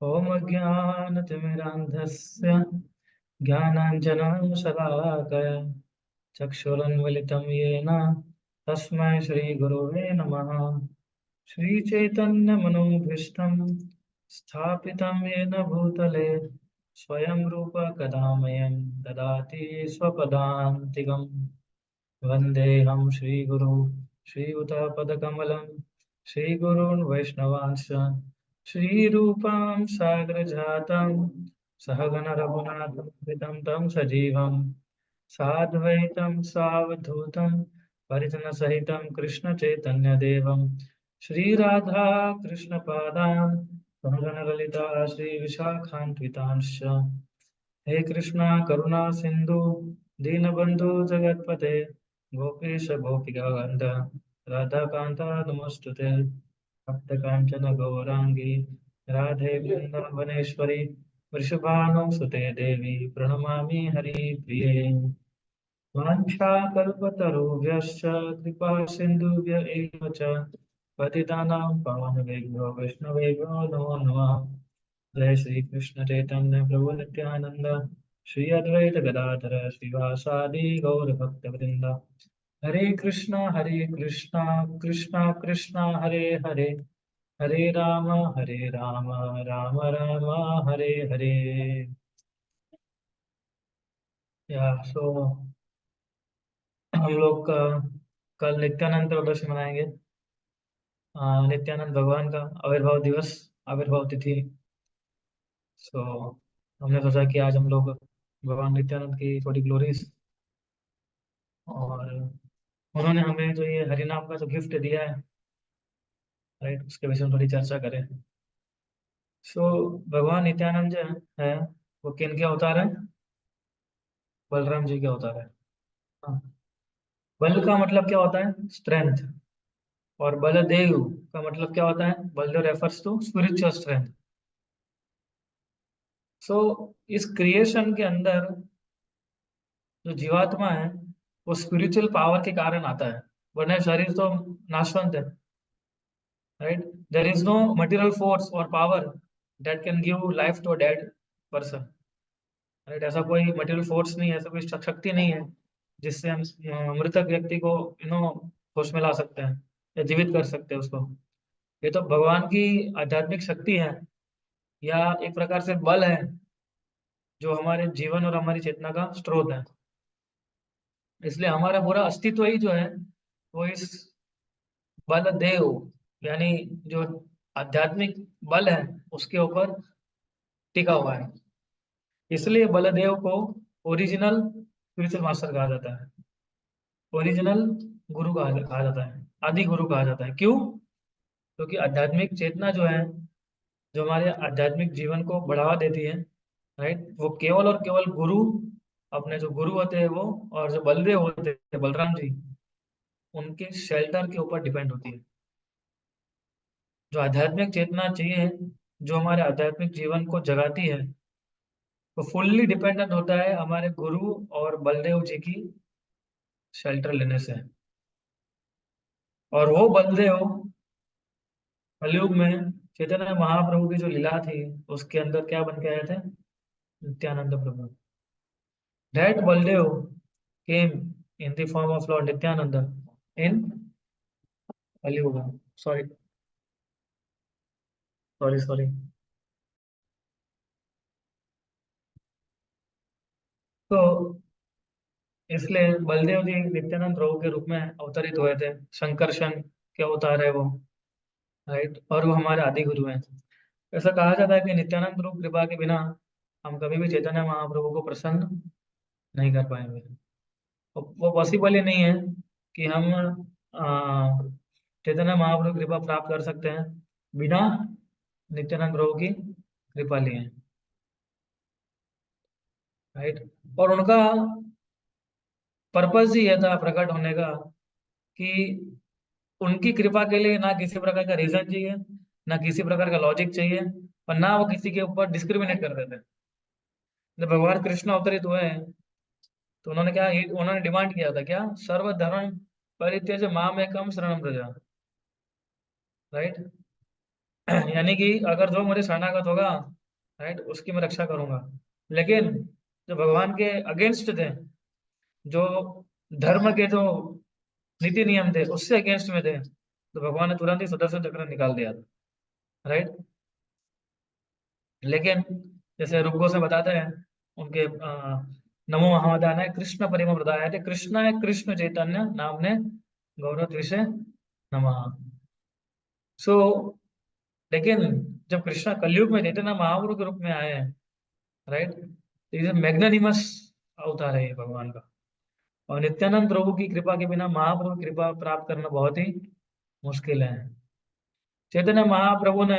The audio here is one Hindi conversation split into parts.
ॐ अज्ञानतिमिरान्धस्य ज्ञानाञ्जनशलाकया चक्षुरुन्मिलितं येन तस्मै श्रीगुरुवे नमः। श्रीचैतन्यमनोभीष्टं स्थापितं येन भूतले स्वयं रूप कदा मह्यं ददाति स्वपदान्तिकम्। वन्देऽहं श्रीगुरु श्रीयुतपदकमलं श्रीगुरून् वैष्णवांश्च श्रीरूपां साग्रजातं सहगण रघुनाथं तं सजीवं साद्वैतं सावधूतं परिजनसहितं कृष्णचैतन्यदेवं श्रीराधा कृष्णपादान् सहगणललिता श्रीविशाखान्वितांश्च। हे कृष्णा करुणा सिंधु दीनबंधु जगतपते गोपीश गोपिकान्त राधाकान्त नमोस्तुते। भक्त कांचन गौरांगी राधे वृंदावनेश्वरी वृषभानुसुते देवी प्रणमामि हरिप्रिये। वाञ्छाकल्पतरुभ्यश्च कृपा सिन्धुभ्य एव च पतितानां पावनवेभ्यो वैष्णवेभ्यो नमो नमः। जय श्री कृष्ण चैतन्य प्रभु नित्यानंद श्री अद्वैत गदाधर श्रीवासादि गौर भक्त वृंद। हरे कृष्णा कृष्णा कृष्णा हरे हरे हरे राम राम राम हरे हरे। या सो हम लोग कल नित्यानंद त्रयोदशी मनाएंगे। नित्यानंद भगवान का आविर्भाव दिवस, आविर्भाव तिथि। सो हमने सोचा कि आज हम लोग भगवान नित्यानंद की थोड़ी ग्लोरीज और उन्होंने हमें जो ये हरिनाम का जो गिफ्ट दिया है, राइट, उसके विषय में थोड़ी चर्चा करें। सो भगवान नित्यानंद जो है वो किन के अवतार है? बलराम जी के अवतार है। हाँ। बल का मतलब क्या होता है? स्ट्रेंथ। और बलदेव का मतलब क्या होता है? Baldev refers to spiritual strength. So इस क्रिएशन के अंदर जो जीवात्मा है वो स्पिरिचुअल पावर के कारण आता है, वरना शरीर तो नाशवंत है, right. There is no material force और power that can give life to a dead person, right. ऐसा कोई मटेरियल फोर्स नहीं है, ऐसा कोई शक्ति नहीं है जिससे हम मृतक व्यक्ति को होश में ला सकते हैं या जीवित कर सकते हैं उसको। ये तो भगवान की आध्यात्मिक शक्ति है, या एक प्रकार से बल है जो हमारे जीवन और हमारी चेतना का स्रोत है। इसलिए हमारा पूरा अस्तित्व ही जो है वो इस बल देव, यानी जो आध्यात्मिक बल है उसके ऊपर टिका हुआ है। इसलिए बलदेव को ओरिजिनल स्पिरिचुअल मास्टर कहा जाता है, ओरिजिनल गुरु कहा जाता है, आदि गुरु कहा जाता है। क्यों? क्योंकि आध्यात्मिक चेतना जो है, जो हमारे आध्यात्मिक जीवन को बढ़ावा देती है, राइट, वो केवल और केवल गुरु, अपने जो गुरु होते हैं वो, और जो बलदेव होते हैं बलराम जी, उनके शेल्टर के ऊपर डिपेंड होती है। जो आध्यात्मिक चेतना चाहिए, जो हमारे आध्यात्मिक जीवन को जगाती है, वो फुल्ली डिपेंडेंट होता है हमारे गुरु और बलदेव जी की शेल्टर लेने से। और वो बलदेव कलयुग में चैतन्य महाप्रभु की जो लीला थी उसके अंदर क्या बन के आए थे? Nityanand Prabhu. That Baldev came in the form of Lord Nityanand in Kalyug. Sorry sorry sorry. तो इसलिए बलदेव जी नित्यानंद प्रभु के रूप में अवतरित हुए थे। शंकरशन के अवतार है वो, राइट, और वो हमारे आदि गुरु हैं। ऐसा कहा जाता है कि नित्यानंद प्रभु कृपा के बिना हम कभी भी चैतन्य महाप्रभु को प्रसन्न नहीं कर पाएंगे। वो पॉसिबल ही नहीं है कि हम चैतन्य महाप्रभु की कृपा प्राप्त कर सकते हैं बिना नित्यानंद प्रभु की कृपा लिए, राइट। और उनका पर्पस ही यह था प्रकट होने का, कि उनकी कृपा के लिए ना किसी प्रकार का रीजन चाहिए, ना किसी प्रकार का लॉजिक चाहिए, और ना वो किसी के ऊपर डिस्क्रिमिनेट कर देते। जब भगवान कृष्ण अवतरित हुए हैं तो उन्होंने डिमांड किया था क्या? सर्वधर्म परित्यज्य माम एकम शरणम प्रजा, राइट। यानी कि अगर जो मुझे शरणागत होगा, राइट, उसकी मैं रक्षा करूंगा। लेकिन जो भगवान के अगेंस्ट थे, जो धर्म के जो नीति नियम थे उससे अगेंस्ट में थे, तो भगवान ने तुरंत ही सुदर्शन चक्र निकाल दिया था, राइट। लेकिन जैसे रुको से बताते हैं उनके नमो महावदानाय कृष्ण परिम प्रदाय थे, कृष्ण है कृष्ण चैतन्य नामने गौरव विषय नमः। सो लेकिन जब कृष्ण कलयुग में चैतन्य महाप्रभु के रूप में आए हैं, राइट, तो ये मैग्नानिमस अवतार है ये भगवान का। और नित्यानंद प्रभु की कृपा के बिना महाप्रभु की कृपा प्राप्त करना बहुत ही मुश्किल है। चैतन्य महाप्रभु ने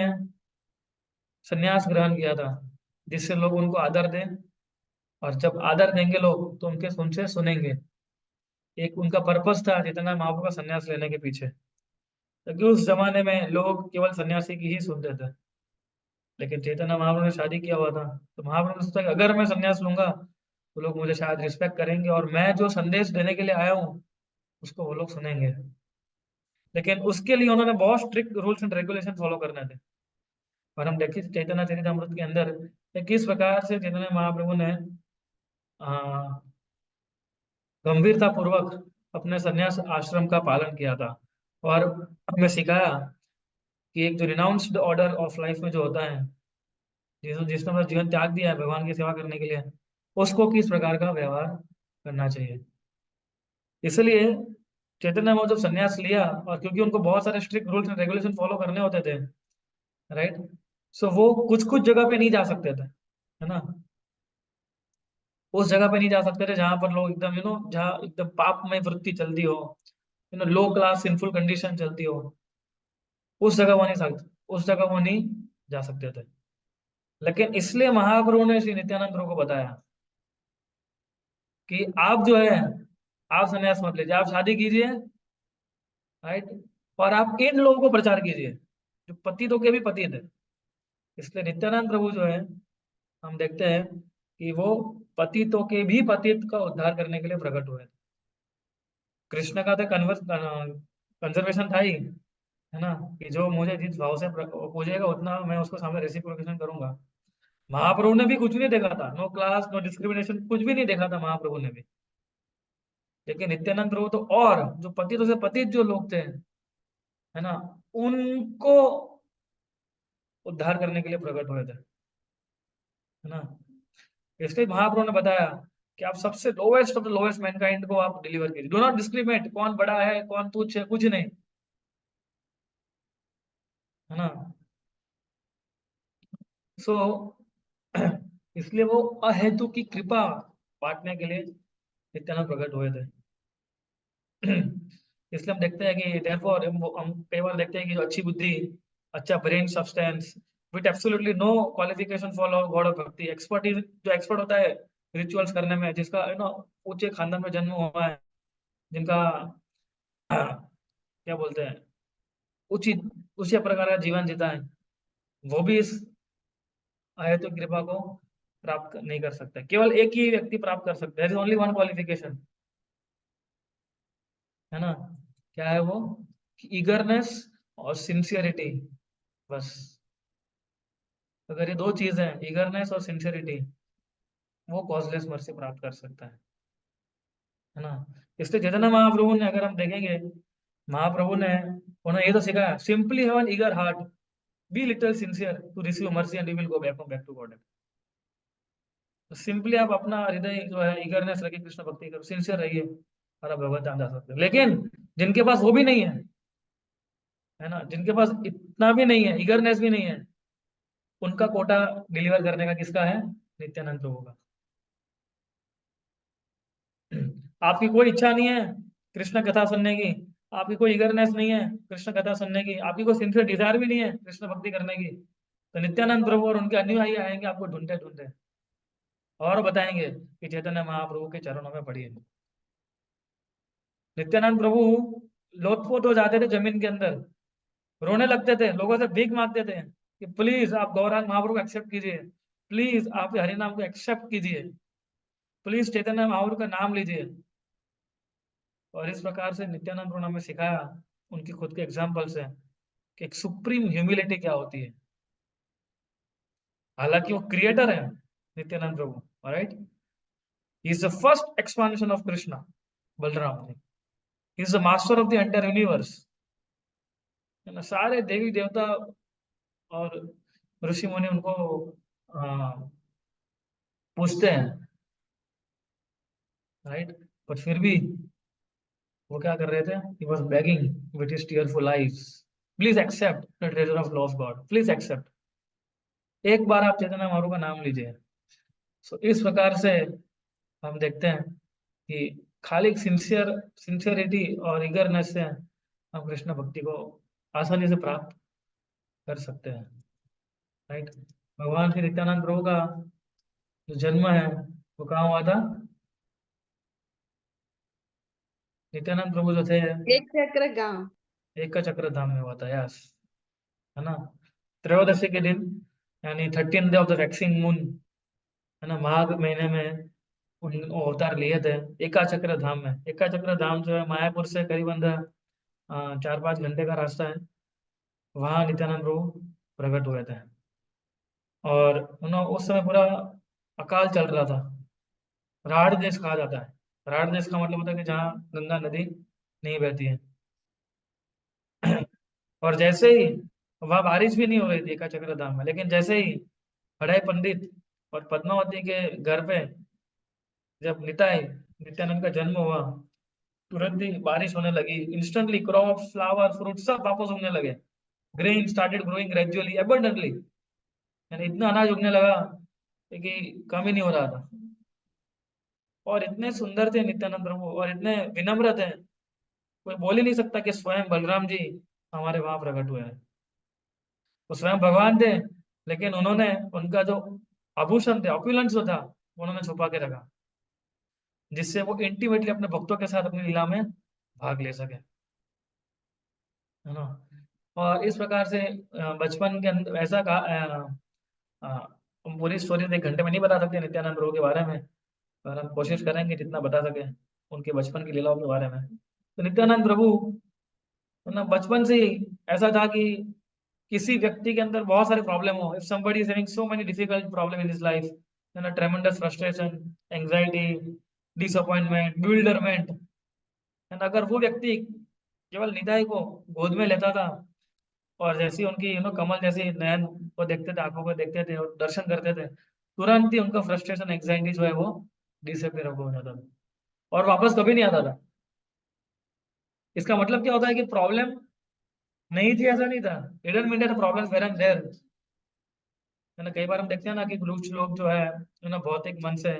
संन्यास ग्रहण किया था, जिससे लोग उनको आदर दें, और जब आदर देंगे लोग तो उनके उनसे सुनेंगे। एक उनका पर्पस था चैतन्य महाप्रभु का संन्यास लेने के पीछे, क्योंकि उस जमाने में लोग केवल सन्यासी की ही सुनते थे। लेकिन चैतन्य महाप्रभु ने शादी किया हुआ था, तो महाप्रभु ने सोचा कि अगर मैं संन्यास लूंगा तो लोग मुझे शायद रिस्पेक्ट करेंगे, और मैं जो संदेश देने के लिए आया हूँ उसको वो लोग सुनेंगे। लेकिन उसके लिए उन्होंने बहुत strict rules and regulation follow करने थे। और हम देखिए चैतन्य चरितमृत के अंदर कि किस प्रकार से चैतन्य महाप्रभु ने गंभीरता पूर्वक अपने संन्यास आश्रम का पालन किया था। और हमें सिखाया कि एक जो रिनाउंस्ड ऑर्डर ऑफ लाइफ में जो होता है, जिसने अपना जीवन त्याग दिया है भगवान की सेवा करने के लिए, उसको किस प्रकार का व्यवहार करना चाहिए। इसलिए चैतन्य ने जब संन्यास लिया, और क्योंकि उनको बहुत सारे strict rules and regulation follow करने होते थे, राइट, सो वो कुछ कुछ जगह पे नहीं जा सकते थे, है ना। उस जगह पे नहीं जा सकते थे जहां पर लोग एकदम जहाँ एकदम पापमय वृत्ति चलती हो, लो क्लास सिंफुल कंडीशन चलती हो, उस जगह वो नहीं सकते, उस जगह वो नहीं जा सकते थे। लेकिन इसलिए महाप्रभु ने श्री नित्यानंद प्रभु को बताया कि आप जो है, आप संन्यास मत लीजिए, आप शादी कीजिए, राइट, और आप इन लोगों को प्रचार कीजिए जो पतितों के भी पति थे। इसलिए नित्यानंद प्रभु जो है, हम देखते हैं कि वो पतितों के भी पतित का उद्धार करने के लिए प्रकट हुए। कृष्ण का तो कन्वर्स कंजर्वेशन था ही, है ना, कि जो मुझे जिस भाव से पूजेगा उतना मैं उसको सामने रेसिप्रोकेशन करूंगा। महाप्रभु ने भी कुछ नहीं देखा था, नो क्लास नो डिस्क्रिमिनेशन, कुछ भी नहीं देखा था महाप्रभु ने भी। लेकिन नित्यानंद प्रभु तो, और जो पतित से पतित जो लोग थे, है ना, उनको उद्धार करने के लिए प्रकट हुए थे, है ना। इसलिए महाप्रभु ने बताया कि आप सबसे lowest of the lowest Mankind को आप डिलीवर कीजिए, डू नॉट डिस्क्रिमिनेट, कौन बड़ा है कौन तुच्छ है, कुछ नहीं, है ना। सो इसलिए वो अहेतु की कृपा बांटने के लिए नित्यानंद प्रकट हुए थे। इसलिए हम देखते हैं कि therefore हम कई बार देखते हैं कि जो अच्छी बुद्धि, अच्छा brain substance, with absolutely no qualification for god of bhakti, expertise, जो एक्सपर्ट होता है रिचुअल्स करने में, जिसका ऊंचे खानदान में जन्म हुआ है, जिनका क्या बोलते हैं, उचित उसी प्रकार का जीवन जीता है, वो भी इस अहेतु कृपा को प्राप्त नहीं कर सकता। केवल एक ही व्यक्ति प्राप्त कर सकता है, ओनली वन क्वालिफिकेशन, है ना। क्या है वो? ईगरनेस और सिंसियरिटी, बस। अगर ये दो चीज हैं, ईगरनेस और सिंसियरिटी, वो कॉजलेस मर्सी प्राप्त कर सकता है ना। इसलिए चैतन्य महाप्रभु ने, अगर हम देखेंगे, महाप्रभु ने उन्हें ये तो सिखाया, simply have an eager heart, be little sincere to receive mercy and you will go back to God. तो सिंपली आप अपना हृदय जो है ईगरनेस रखिए, कृष्ण भक्ति करो, सिंसियर रहिए, और आप भगवत धाम जा सकते हो। लेकिन जिनके पास वो भी नहीं है ना, जिनके पास इतना भी नहीं है, ईगरनेस भी नहीं है, उनका कोटा डिलीवर करने का किसका है? नित्यानंद प्रभु का। आपकी कोई इच्छा नहीं है कृष्ण कथा सुनने की, आपकी कोई ईगरनेस नहीं है कृष्ण कथा सुनने की, आपकी कोई सिंसियर डिजायर भी नहीं है कृष्ण भक्ति करने की, तो नित्यानंद प्रभु और उनके अनुयायी आएंगे आपको ढूंढते ढूंढते, और बताएंगे कि चैतन्य महाप्रभु के चरणों में पड़ी है। नित्यानंद प्रभु लोटपोट हो जाते थे जमीन के अंदर, रोने लगते थे, लोगों से भीख मांगते थे कि प्लीज आप गौरांग महाप्रभु को एक्सेप्ट कीजिए, प्लीज आप हरि नाम को एक्सेप्ट कीजिए, प्लीज चैतन्य महाप्रभु का नाम लीजिए। और इस प्रकार से नित्यानंद प्रभु ने हमें सिखाया उनकी खुद के एग्जाम्पल से कि एक सुप्रीम ह्यूमिलिटी क्या होती है। हालांकि वो क्रिएटर है Nityanand Prabhu, right. He is the first expansion of Krishna, Balram ji. He is the master of the entire universe, है ना। सारे देवी देवता और ऋषि मुनि उनको पूछते हैं, राइट। बट फिर भी वो क्या कर रहे थे, he was begging with his tearful eyes, please accept the treasure of lost God, please accept, एक बार आप चैतन्य महाप्रभु का नाम लीजिए। सो इस प्रकार से हम देखते हैं कि खाली सिंसियरिटी और ईगरनेस से हम कृष्ण भक्ति को आसानी से प्राप्त कर सकते हैं, राइट। भगवान श्री नित्यानंद प्रभु का जो जन्म है वो कहाँ हुआ था। नित्यानंद प्रभु जो थे एक चक्र गांव। एक का चक्र धाम में हुआ था, यस, है ना। त्रयोदशी के दिन, यानी 13th day of the waxing moon, है ना, माघ महीने में उन वो अवतार लिए थे एका चक्र धाम में। एका चक्र धाम जो है मायापुर से करीबन 4-5 घंटे का रास्ता है। वहाँ नित्यानंद प्रभु प्रकट हुए थे। और उन्होंने उस समय पूरा अकाल चल रहा था। राढ़ देश कहा जाता है। राढ़ देश का मतलब होता है कि जहाँ गंगा नदी नहीं बहती है। और जैसे ही वहां बारिश भी नहीं हो रही थी एका चक्र धाम में, लेकिन जैसे ही बड़ाई पंडित और पद्मावती के घर पे जब निताई नित्यानंद का जन्म हुआ, तुरंत ही बारिश होने लगी। इंस्टेंटली क्रॉप, फ्लावर, फ्रूट सब वापस उगने लगे। Grain started growing gradually abundantly, यानी इतना अनाज उगने लगा कि कम ही नहीं हो रहा था। और इतने सुंदर थे नित्यानंद प्रभु और इतने विनम्र थे, कोई बोल ही नहीं सकता कि स्वयं बलराम जी हमारे वहां प्रकट हुए हैं। वो स्वयं भगवान थे, लेकिन उन्होंने उनका जो आभूषण थे, ऑप्युलेंस जो था, वो उन्होंने छुपा के रखा, जिससे वो इंटीमेटली अपने भक्तों के साथ अपनी लीला में भाग ले सके, है ना। और इस प्रकार से बचपन के अंदर ऐसा कहा, हम पूरी स्टोरी तो 1 घंटे में नहीं बता सकते नित्यानंद प्रभु के बारे में, पर हम कोशिश करेंगे जितना बता सके उनके बचपन की लीलाओं के बारे में। तो नित्यानंद प्रभु, है ना, बचपन से ही ऐसा था कि किसी व्यक्ति के अंदर बहुत सारे प्रॉब्लम हो, if somebody is having so many difficult problem in his life, है ना, tremendous frustration, anxiety, disappointment, bewilderment, है ना, अगर वो व्यक्ति केवल निताई को गोद में लेता था और जैसी उनकी कमल जैसी नयन को देखते थे, आंखों को देखते थे और दर्शन करते थे, तुरंत ही उनका फ्रस्ट्रेशन, एंग्जाइटी जो है वो डिसअपियर हो जाता था और वापस कभी नहीं आता था। इसका मतलब क्या होता है कि प्रॉब्लम नहीं थी ऐसा नहीं था, it doesn't mean that problems were and there, है ना। कई बार हम देखते हैं ना कि कुछ लोग जो है ना, भौतिक मन से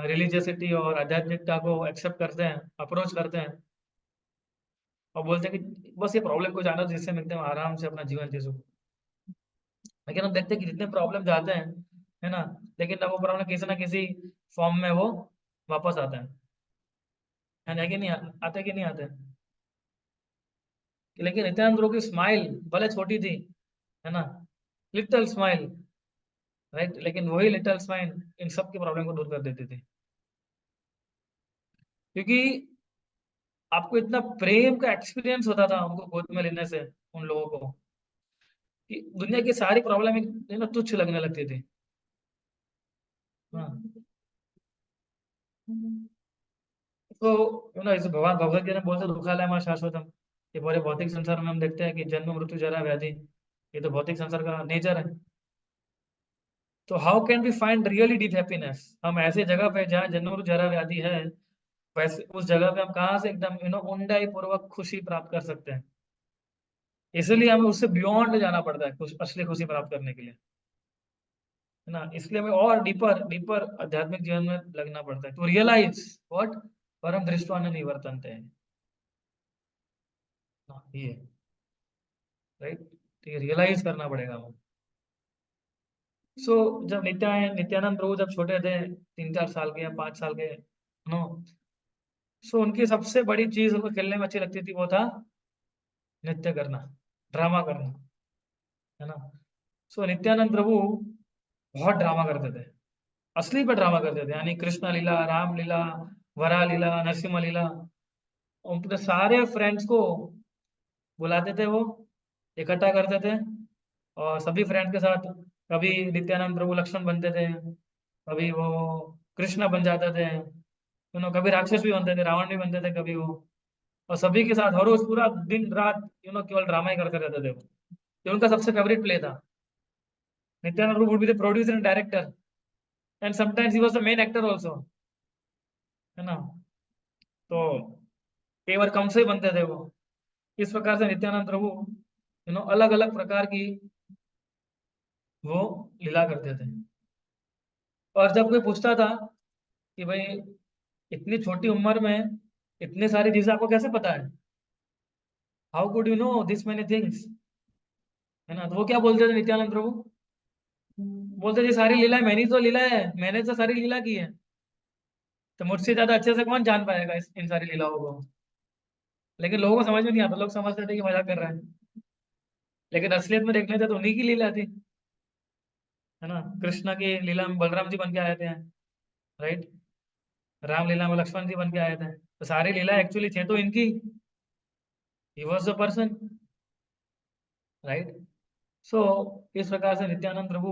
रिलीजियसिटी और आध्यात्मिकता को एक्सेप्ट करते हैं, अप्रोच करते हैं और बोलते हैं कि बस ये प्रॉब्लम को जानो जिससे हम एकदम आराम से अपना जीवन जी सकूं। लेकिन हम देखते हैं कि जितने प्रॉब्लम जाते हैं, है ना, लेकिन अब वो प्रॉब्लम किसी ना किसी फॉर्म में वो वापस आते हैं, है ना, कि नहीं आते, कि नहीं आते। लेकिन नित्यानंद प्रभु की स्माइल भले छोटी थी, है ना, लिटिल स्माइल, राइट, लेकिन वही लिटिल स्माइल इन सब की प्रॉब्लम को दूर कर देती थी। क्योंकि आपको इतना प्रेम का एक्सपीरियंस होता था उनको गोद में लेने से, उन लोगों को, कि दुनिया की सारी प्रॉब्लम तुच्छ लगने लगती थी। हाँ। तो इसे भगवान भगवत गीता में बोलते दुखालय मां शाश्वतम। ये पूरे भौतिक संसार में हम देखते हैं कि जन्म मृत्यु जरा व्याधि, ये तो भौतिक संसार का नेचर है। तो how can we find really deep happiness, हम ऐसे जगह पे जहाँ जन्म मृत्यु जरा व्याधि है, वैसे उस जगह पे हम कहाँ से एकदम ऊंडाई पूर्वक खुशी प्राप्त कर सकते हैं। इसलिए हमें उससे बियॉन्ड जाना पड़ता है असली खुशी प्राप्त करने के लिए, है ना। इसलिए हमें और डीपर डीपर आध्यात्मिक जीवन में लगना पड़ता है, टू रियलाइज व्हाट परम दृष्टवा निवर्तनते हैं, ये, राइट। तो ये रियलाइज करना पड़ेगा हमें। सो जब नित्यानंद प्रभु जब छोटे थे, 3-4 साल के या 5 साल के, नो, सो उनकी सबसे बड़ी चीज उनको खेलने में अच्छी लगती थी, वो था नृत्य करना, ड्रामा करना, है ना। सो नित्यानंद प्रभु बहुत ड्रामा करते थे, असली पे ड्रामा करते थे, यानी कृष्ण लीला, राम लीला, वरा लीला, नरसिम्हा लीला, अपने सारे फ्रेंड्स को बुलाते थे वो, इकट्ठा करते थे और सभी फ्रेंड के साथ कभी नित्यानंद प्रभु लक्ष्मण बनते थे, कभी वो कृष्ण बन जाते थे, कभी राक्षस भी बनते थे, रावण भी बनते थे कभी वो। और सभी के साथ हर रोज पूरा दिन रात केवल ड्रामा ही करते रहते थे वो। ये उनका सबसे फेवरेट प्ले था। नित्यानंद प्रभु would be the producer and director, and sometimes he was the main actor also, है ना। तो कई बार कम से ही बनते थे वो। इस प्रकार से नित्यानंद प्रभु अलग अलग प्रकार की वो लीला करते थे। और जब कोई पूछता था कि भाई इतनी छोटी उम्र में इतनी सारी चीजें आपको कैसे पता है, how could you know this many things, है ना। तो वो क्या बोलते थे नित्यानंद प्रभु, बोलते थे सारी लीला मैंने ही तो लीला है, मैंने तो सारी लीला की है, तो मुझसे ज्यादा अच्छे से कौन जान पाएगा इन सारी लीलाओं को। लेकिन लोगों को समझ में नहीं आता, लोग समझते थे कि मजाक कर रहा है, लेकिन असलियत में देख लेते तो उन्हीं की लीला थी, है ना। कृष्ण की लीला में बलराम जी बन के आए थे, राइट। रामलीला में लक्ष्मण जी बन के आए थे, तो सारी लीला एक्चुअली थे तो इनकी। He was the person, right. So इस प्रकार से नित्यानंद प्रभु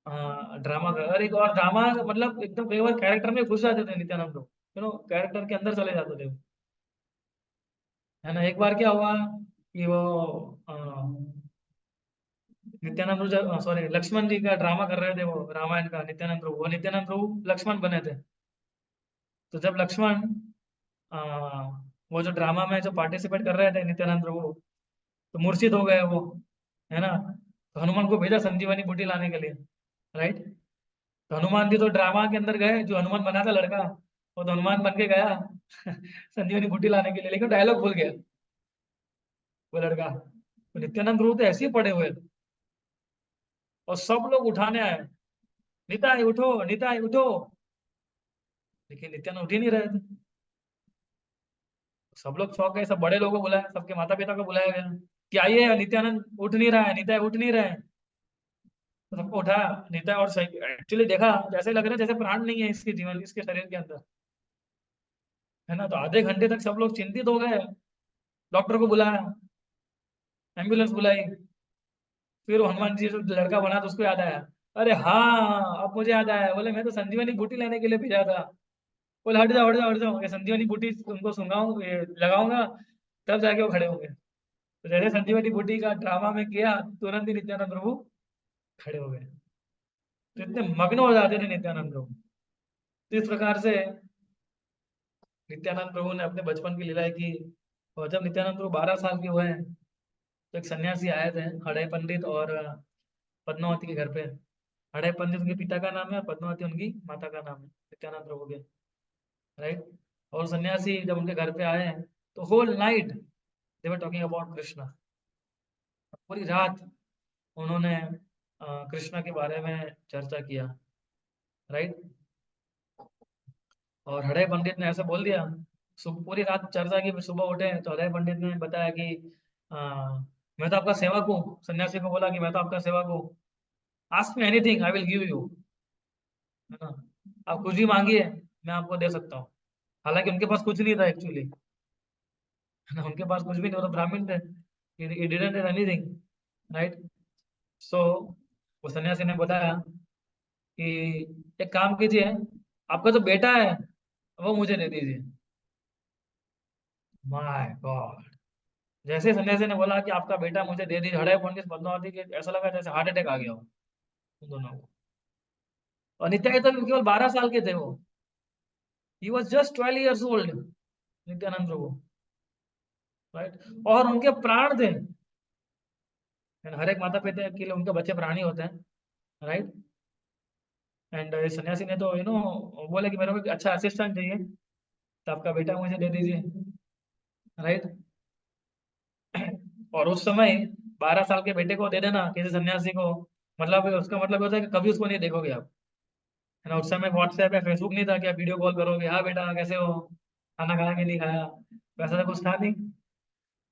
ड्रामा कर, और एक और ड्रामा मतलब एकदम कई बार कैरेक्टर में घुस जाते थे नित्यानंद प्रभु, कैरेक्टर के अंदर चले जाते थे, है ना। एक बार क्या हुआ कि वो अ, नित्यानंद प्रभु, सॉरी, लक्ष्मण जी का ड्रामा कर रहे थे वो रामायण का, नित्यानंद प्रभु लक्ष्मण बने थे। तो जब लक्ष्मण अ, वो जो ड्रामा में जो पार्टिसिपेट कर रहे थे नित्यानंद प्रभु, तो मूर्छित हो गए वो, है ना। तो हनुमान को भेजा संजीवनी बूटी लाने के लिए, राइट। तो हनुमान जी तो ड्रामा के अंदर गए, जो हनुमान बना था लड़का, वो तो हनुमान बन के गया संजीवनी बूटी लाने के लिए, लेकिन डायलॉग भूल गया वो लड़का। तो नित्यानंद प्रभु तो ऐसे ही पड़े हुए थे, और सब लोग उठाने आए, निताई उठो, निताई उठो, लेकिन नित्यानंद उठ ही नहीं रहे थे। सब लोग चौंक गए, सब बड़े लोगों को बुलाया, सबके माता पिता को बुलाया गया कि आइए, नित्यानंद उठ नहीं रहा है, निताई उठ नहीं रहे हैं। तो सबको उठाया, निताई, और सही एक्चुअली देखा, जैसे लग रहा है जैसे प्राण नहीं है इसके जीवन, इसके शरीर के अंदर, है ना। तो आधे घंटे तक सब लोग चिंतित हो गए, डॉक्टर को बुलाया, एम्बुलेंस बुलाई। फिर वो हनुमान जी जो लड़का बना तो उसको याद आया, अरे हाँ अब मुझे याद आया, बोले मैं तो संजीवनी बूटी लेने के लिए भेजा था। बोले हट जाओ, हट जाओ, हट जाओ, ये संजीवनी बूटी उनको सुंगाऊं, ये लगाऊंगा, तब जाके वो खड़े होंगे। तो जैसे संजीवनी बूटी का ड्रामा में किया, तुरंत ही नित्यानंद प्रभु खड़े हो गए। तो इतने मग्न हो जाते थे नित्यानंद प्रभु। तो इस प्रकार से नित्यानंद प्रभु ने अपने बचपन की लीलाएं की। और जब नित्यानंद प्रभु 12 साल के हुए, तो एक सन्यासी आए थे, हड़े पंडित और पद्मावती के घर पे। हड़े पंडित उनके पिता का नाम है, और पद्मावती उनकी माता का नाम है, नित्यानंद प्रभु के, राइट। और सन्यासी जब उनके घर पे आए, तो whole night they were talking about Krishna. पूरी रात उन्होंने कृष्णा के बारे में चर्चा किया, राइट। और हृदय पंडित ने ऐसा बोल दिया, पूरी रात चर्चा की, फिर सुबह उठे तो हृदय पंडित ने बताया कि अ, मैं तो आपका सेवक हूँ। सन्यासी को बोला कि मैं तो आपका सेवक हूँ, ask me anything I will give you, है ना। आप कुछ भी मांगिए, मैं आपको दे सकता हूँ। हालांकि उनके पास कुछ नहीं था एक्चुअली, है ना, उनके पास कुछ भी नहीं, वो तो ब्राह्मण थे, he didn't have anything, right. So वो सन्यासी ने बताया कि एक काम कीजिए, आपका जो बेटा है वो मुझे दे दीजिए। माय गॉड, जैसे ही सन्यासी ने बोला कि आपका बेटा मुझे दे दीजिए, हड़े पंडित पद्मावती के ऐसा लगा जैसे हार्ट अटैक आ गया हो उन दोनों को। और नित्यानंद तो केवल 12 साल के थे वो, he was just 12 years old, Nityanand Prabhu, right. और उनके प्राण थे, हर एक माता पिता के लिए उनके बच्चे प्राणी होते हैं, राइट। एंड सन्यासी ने तो बोला कि मेरे को एक अच्छा असिस्टेंट चाहिए, तो आपका बेटा मुझे दे दीजिए, राइट। और उस समय 12 साल के बेटे को दे देना किसी सन्यासी को, मतलब उसका मतलब होता है कि कभी उसको नहीं देखोगे आप, है ना। उस समय व्हाट्सएप या फेसबुक नहीं था कि आप वीडियो कॉल करोगे, हाँ बेटा कैसे हो, खाना खाया कि नहीं खाया, वैसा तो कुछ था नहीं,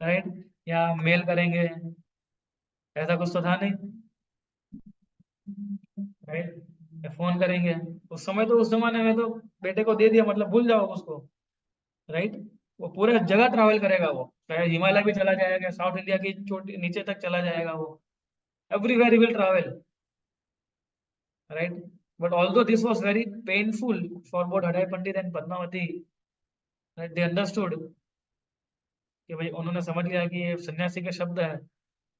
राइट। या मेल करेंगे, ऐसा कुछ तो था नहीं, राइट। या फोन करेंगे, उस समय तो, उस जमाने में तो बेटे को दे दिया मतलब भूल जाओ उसको, राइट। वो पूरे जगह ट्रैवल करेगा, वो चाहे हिमालय भी चला जाएगा, साउथ इंडिया की चोटी नीचे तक चला जाएगा वो, everywhere he will travel, right. But although this was very painful for both Hadai Pandit and Padmavati, right, they understood कि भाई उन्होंने समझ लिया कि ये सन्यासी के शब्द है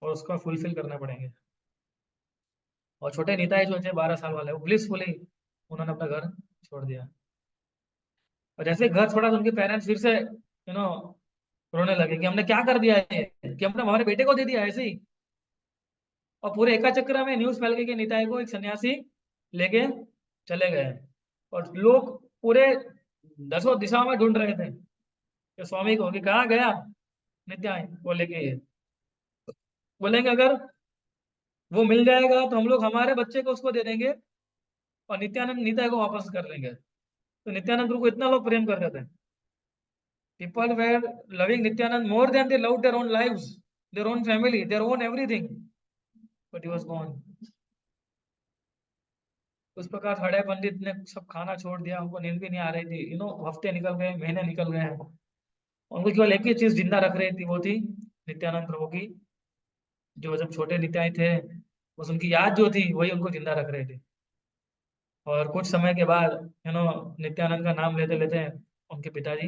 और उसको फुलफिल करना पड़ेंगे। और छोटे निताई जो थे 12 साल वाले, वो ब्लिसफुली उन्होंने अपना घर छोड़ दिया। और जैसे घर छोड़ा तो उनके पेरेंट्स फिर से रोने लगे कि हमने क्या कर दिया है, कि हमने हमारे बेटे को दे दिया ऐसे ही। और पूरे एका चक्र में न्यूज फैल गई कि निताई को एक सन्यासी लेके चले गए। और लोग पूरे दसों दिशाओं में ढूंढ रहे थे कि स्वामी को, कि कहाँ गया नित्याय को लेके ये। बोलेंगे अगर वो मिल जाएगा तो हम लोग हमारे बच्चे को उसको दे देंगे और नित्यानंद निताय को वापस कर लेंगे। तो नित्यानंद गुरु को इतना लोग प्रेम करते थे, people were loving Nityanand more than they loved their own lives, their own family, their own everything. But he was gone. उस प्रकार हृदय पंडित ने सब खाना छोड़ दिया, उनको नींद भी नहीं आ रही थी, हफ्ते निकल गए, महीने निकल गए। उनको केवल एक ही चीज जिंदा रख रही थी, वो थी नित्यानंद प्रभु की, जो जब छोटे नित्याय थे, बस उनकी याद जो थी वही उनको जिंदा रख रही थी। और कुछ समय के बाद नित्यानंद का नाम लेते लेते उनके पिताजी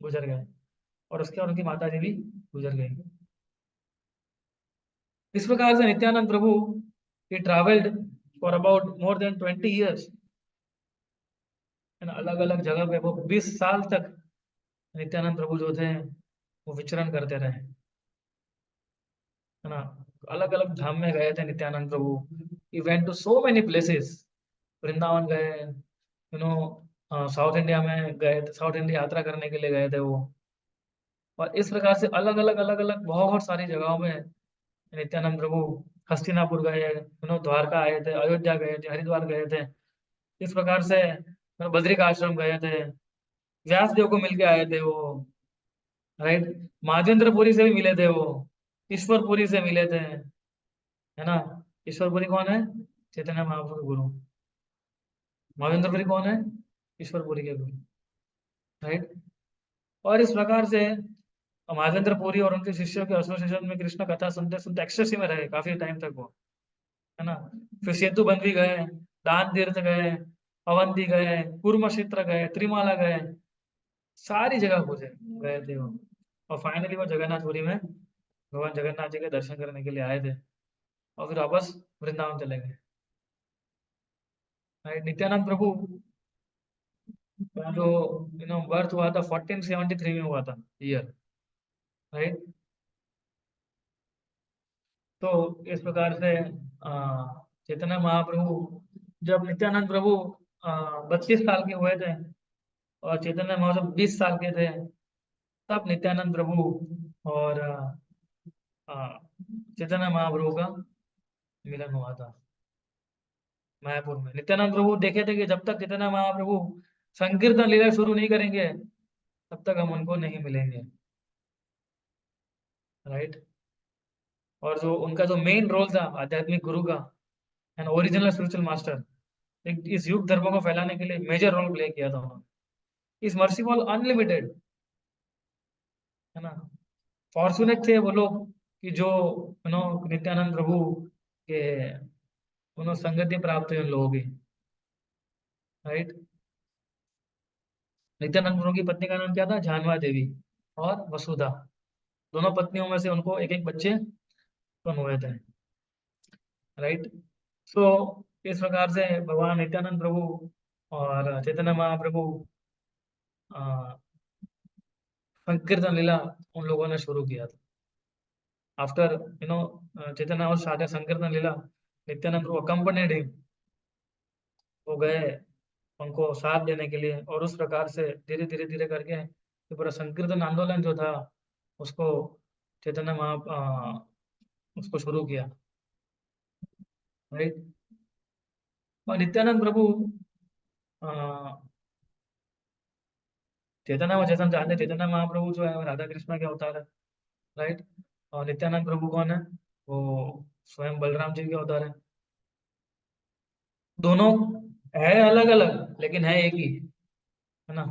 गुजर गए, और उसके बाद उनकी माता जी भी गुजर गई। इस प्रकार से नित्यानंद प्रभु he traveled for about more than 20 years, अलग अलग जगह पे वो 20 साल तक नित्यानंद प्रभु जो थे वो विचरण करते रहे, है ना। अलग अलग धाम में गए थे नित्यानंद प्रभु, he went to so many places, Vrindavan गए, साउथ इंडिया में गए थे, साउथ इंडिया यात्रा करने के लिए गए थे वो। और इस प्रकार से अलग अलग बहुत सारी जगहों में नित्यानंद प्रभु, हस्तिनापुर गए, द्वारका आए थे, अयोध्या गए थे, हरिद्वार गए थे। इस प्रकार से बद्रिक आश्रम गए थे, व्यास देव को मिल के आए थे वो, राइट। महाजेंद्रपुरी से भी मिले थे वो, ईश्वरपुरी से मिले थे, है ना। ईश्वरपुरी कौन है? चैतन्य महाप्रभु के गुरु। महाजेंद्रपुरी कौन है? ईश्वरपुरी के गुरु, राइट। और इस प्रकार से महाजेंद्रपुरी और उनके शिष्यों के एसोसिएशन में कृष्ण कथा सुनते सुनते एक्सेस में रहे काफी टाइम तक वो, है ना। फिर सेतु बंद भी गए, दान तीर्थ गए, अवंती गए, कूर्म क्षेत्र गए, त्रिमाला गए, सारी जगह खोजे, गए थे वो। और फाइनली वो जगन्नाथपुरी में भगवान जगन्नाथ जी के दर्शन करने के लिए आए थे, और फिर वापस वृंदावन चले गए। राइट। नित्यानंद प्रभु का जो बर्थ हुआ था 1473 में हुआ था, ईयर, राइट। तो इस प्रकार से चैतन्य महाप्रभु, जब नित्यानंद प्रभु 32 साल के हुए थे और चैतन्य महाप्रभु 20 साल के थे, तब नित्यानंद प्रभु और चैतन्य महाप्रभु का मिलन हुआ था मायापुर में। नित्यानंद प्रभु देखे थे कि जब तक चैतन्य महाप्रभु संकीर्तन लीला शुरू नहीं करेंगे तब तक हम उनको नहीं मिलेंगे, राइट। और जो उनका जो मेन रोल था आध्यात्मिक गुरु का, एंड ओरिजिनल स्पिरिचुअल मास्टर, इस युग धर्म को फैलाने के लिए मेजर रोल प्ले किया था उन्होंने। इस मर्सीफुल अनलिमिटेड, है ना, फॉर्चुनेट थे वो लोग कि जो नित्यानंद प्रभु के संगति प्राप्त हुई उन लोगों की, राइट। नित्यानंद प्रभु की पत्नी का नाम क्या था? जानवा देवी और वसुधा। दोनों पत्नियों में से उनको एक एक बच्चे उत्पन्न हुए थे, राइट। सो इस प्रकार से भगवान नित्यानंद प्रभु और चैतन्य महाप्रभु संकीर्तन लीला उन लोगों ने शुरू किया था। आफ्टर चैतन्य और started संकीर्तन लीला, नित्यानंद प्रभु अकम्पनीड हिम, वो गए उनको साथ देने के लिए। और उस प्रकार से धीरे धीरे धीरे करके ये पूरा संकीर्तन आंदोलन जो था उसको चैतन्य उसको शुरू किया, राइट। और नित्यानंद प्रभु अ, चैतन्य और चेतन जानते हैं, चैतन्य महाप्रभु जो है वो राधा कृष्ण के अवतार है, राइट। और नित्यानंद प्रभु कौन है? वो स्वयं बलराम जी के अवतार है। दोनों है अलग अलग लेकिन है एक ही, है ना।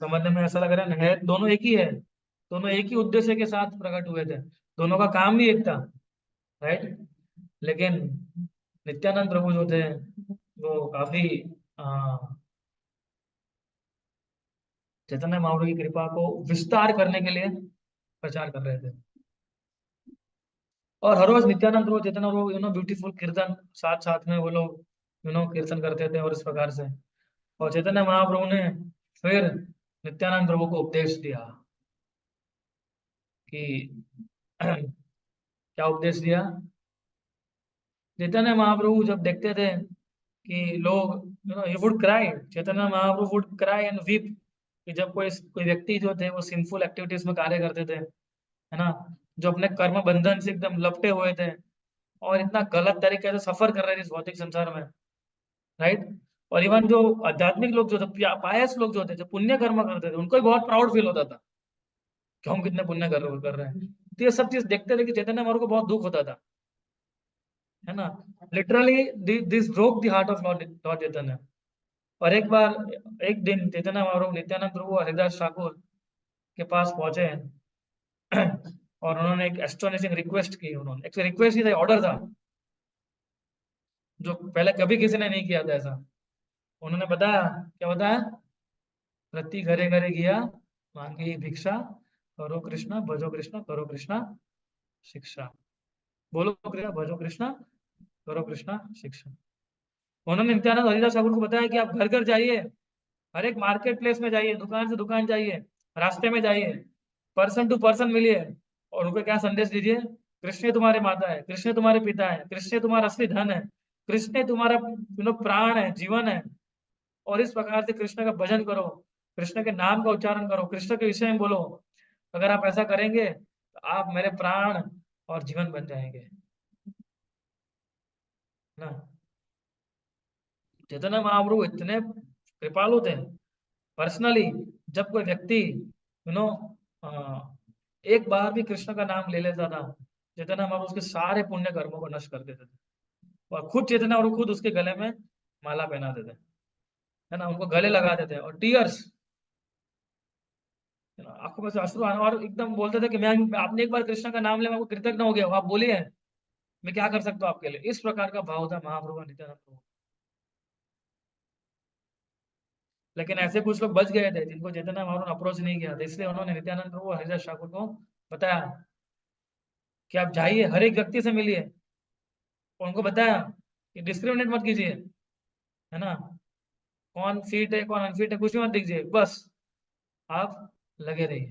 समझने में ऐसा लग रहा है दोनों एक ही है, दोनों एक ही उद्देश्य के साथ प्रकट हुए थे, दोनों का काम भी एक था, राइट। लेकिन नित्यानंद प्रभु जो थे वो काफी चैतन्य महाप्रभु की कृपा को विस्तार करने के लिए प्रचार कर रहे थे। और हर रोज नित्यानंद प्रभु चैतन्य प्रभु ब्यूटीफुल कीर्तन साथ साथ में वो लोग कीर्तन करते थे और इस प्रकार से। और चैतन्य महाप्रभु ने फिर नित्यानंद प्रभु को उपदेश दिया कि क्या उपदेश दिया? चैतन्य महाप्रभु जब देखते थे कि लोग he would cry, Chaitanya Mahaprabhu would cry and weep, कि जब कोई कोई व्यक्ति जो थे वो सिंफुल एक्टिविटीज में कार्य करते थे, है ना, जो अपने कर्म बंधन से एकदम लपटे हुए थे और इतना गलत तरीके से सफर कर रहे थे इस भौतिक संसार में, राइट। और इवन जो आध्यात्मिक लोग जो थे, पायस लोग जो थे, जो पुण्य कर्म करते थे, उनको भी बहुत प्राउड फील होता था कि हम कितने पुण्य कर रहे हैं। तो ये सब चीज देखते थे कि चैतन्य महाप्रभु को बहुत दुख होता था, है ना। Literally this broke the heart of Lord Chaitanya. और एक बार, एक दिन चैतन्य महाप्रभु नित्यानंद प्रभु और हरिदास ठाकुर के पास पहुंचे और उन्होंने एक एस्टोनिशिंग रिक्वेस्ट की। उन्होंने एक रिक्वेस्ट ही था, ऑर्डर था, जो पहले कभी किसी ने नहीं किया था ऐसा। उन्होंने बताया, क्या बताया? प्रति घरे घरे गया, मांगी भिक्षा, करो कृष्णा भजो कृष्णा करो कृष्णा शिक्षा। बोलो कृष्णा भजो कृष्णा करो कृष्णा शिक्षा। उन्होंने नित्यानंद हरिदास ठाकुर को बताया कि आप घर घर जाइए, हर एक मार्केट प्लेस में जाइए, दुकान से दुकान जाइए, रास्ते में जाइए, पर्सन टू पर्सन मिलिए और उनको क्या संदेश दीजिए? कृष्ण तुम्हारे माता है, कृष्ण तुम्हारे पिता है, कृष्ण तुम्हारा असली धन है, कृष्ण तुम्हारा प्राण है, जीवन है। और इस प्रकार से कृष्ण का भजन करो, कृष्ण के नाम का उच्चारण करो, कृष्ण के विषय में बोलो। अगर आप ऐसा करेंगे तो आप मेरे प्राण और जीवन बन जाएंगे, ना। चैतन्य महाप्रभु इतने कृपालु थे पर्सनली। जब कोई व्यक्ति नो एक बार भी कृष्ण का नाम ले लेता था, चैतन्य महाप्रभु उसके सारे पुण्य कर्मों को नष्ट कर देते थे। और खुद चैतन्य और खुद उसके गले में माला पहना देते, है ना, उनको गले लगा देते और टीयर्स, आंखों में से अश्रु आना, और एकदम बोलते थे कि मैं, आपने एक बार कृष्ण का नाम लिया, मैं आपको कृतज्ञ हो गया हूं, आप बोलिए मैं क्या कर सकता हूँ आपके लिए। इस प्रकार का भाव था महाप्रभु का, नित्यानंद प्रभु। लेकिन ऐसे कुछ लोग बच गए थे जिनको चैतन्य महाप्रभु ने अप्रोच नहीं किया था, इसलिए उन्होंने नित्यानंद प्रभु और हरिदास ठाकुर को बताया कि आप जाइए, हर एक व्यक्ति से मिलिए। उनको बताया कि डिस्क्रिमिनेट मत कीजिए, है ना, कौन फिट है कौन अनफिट है कुछ भी मत दीजिए, बस आप लगे रहिए,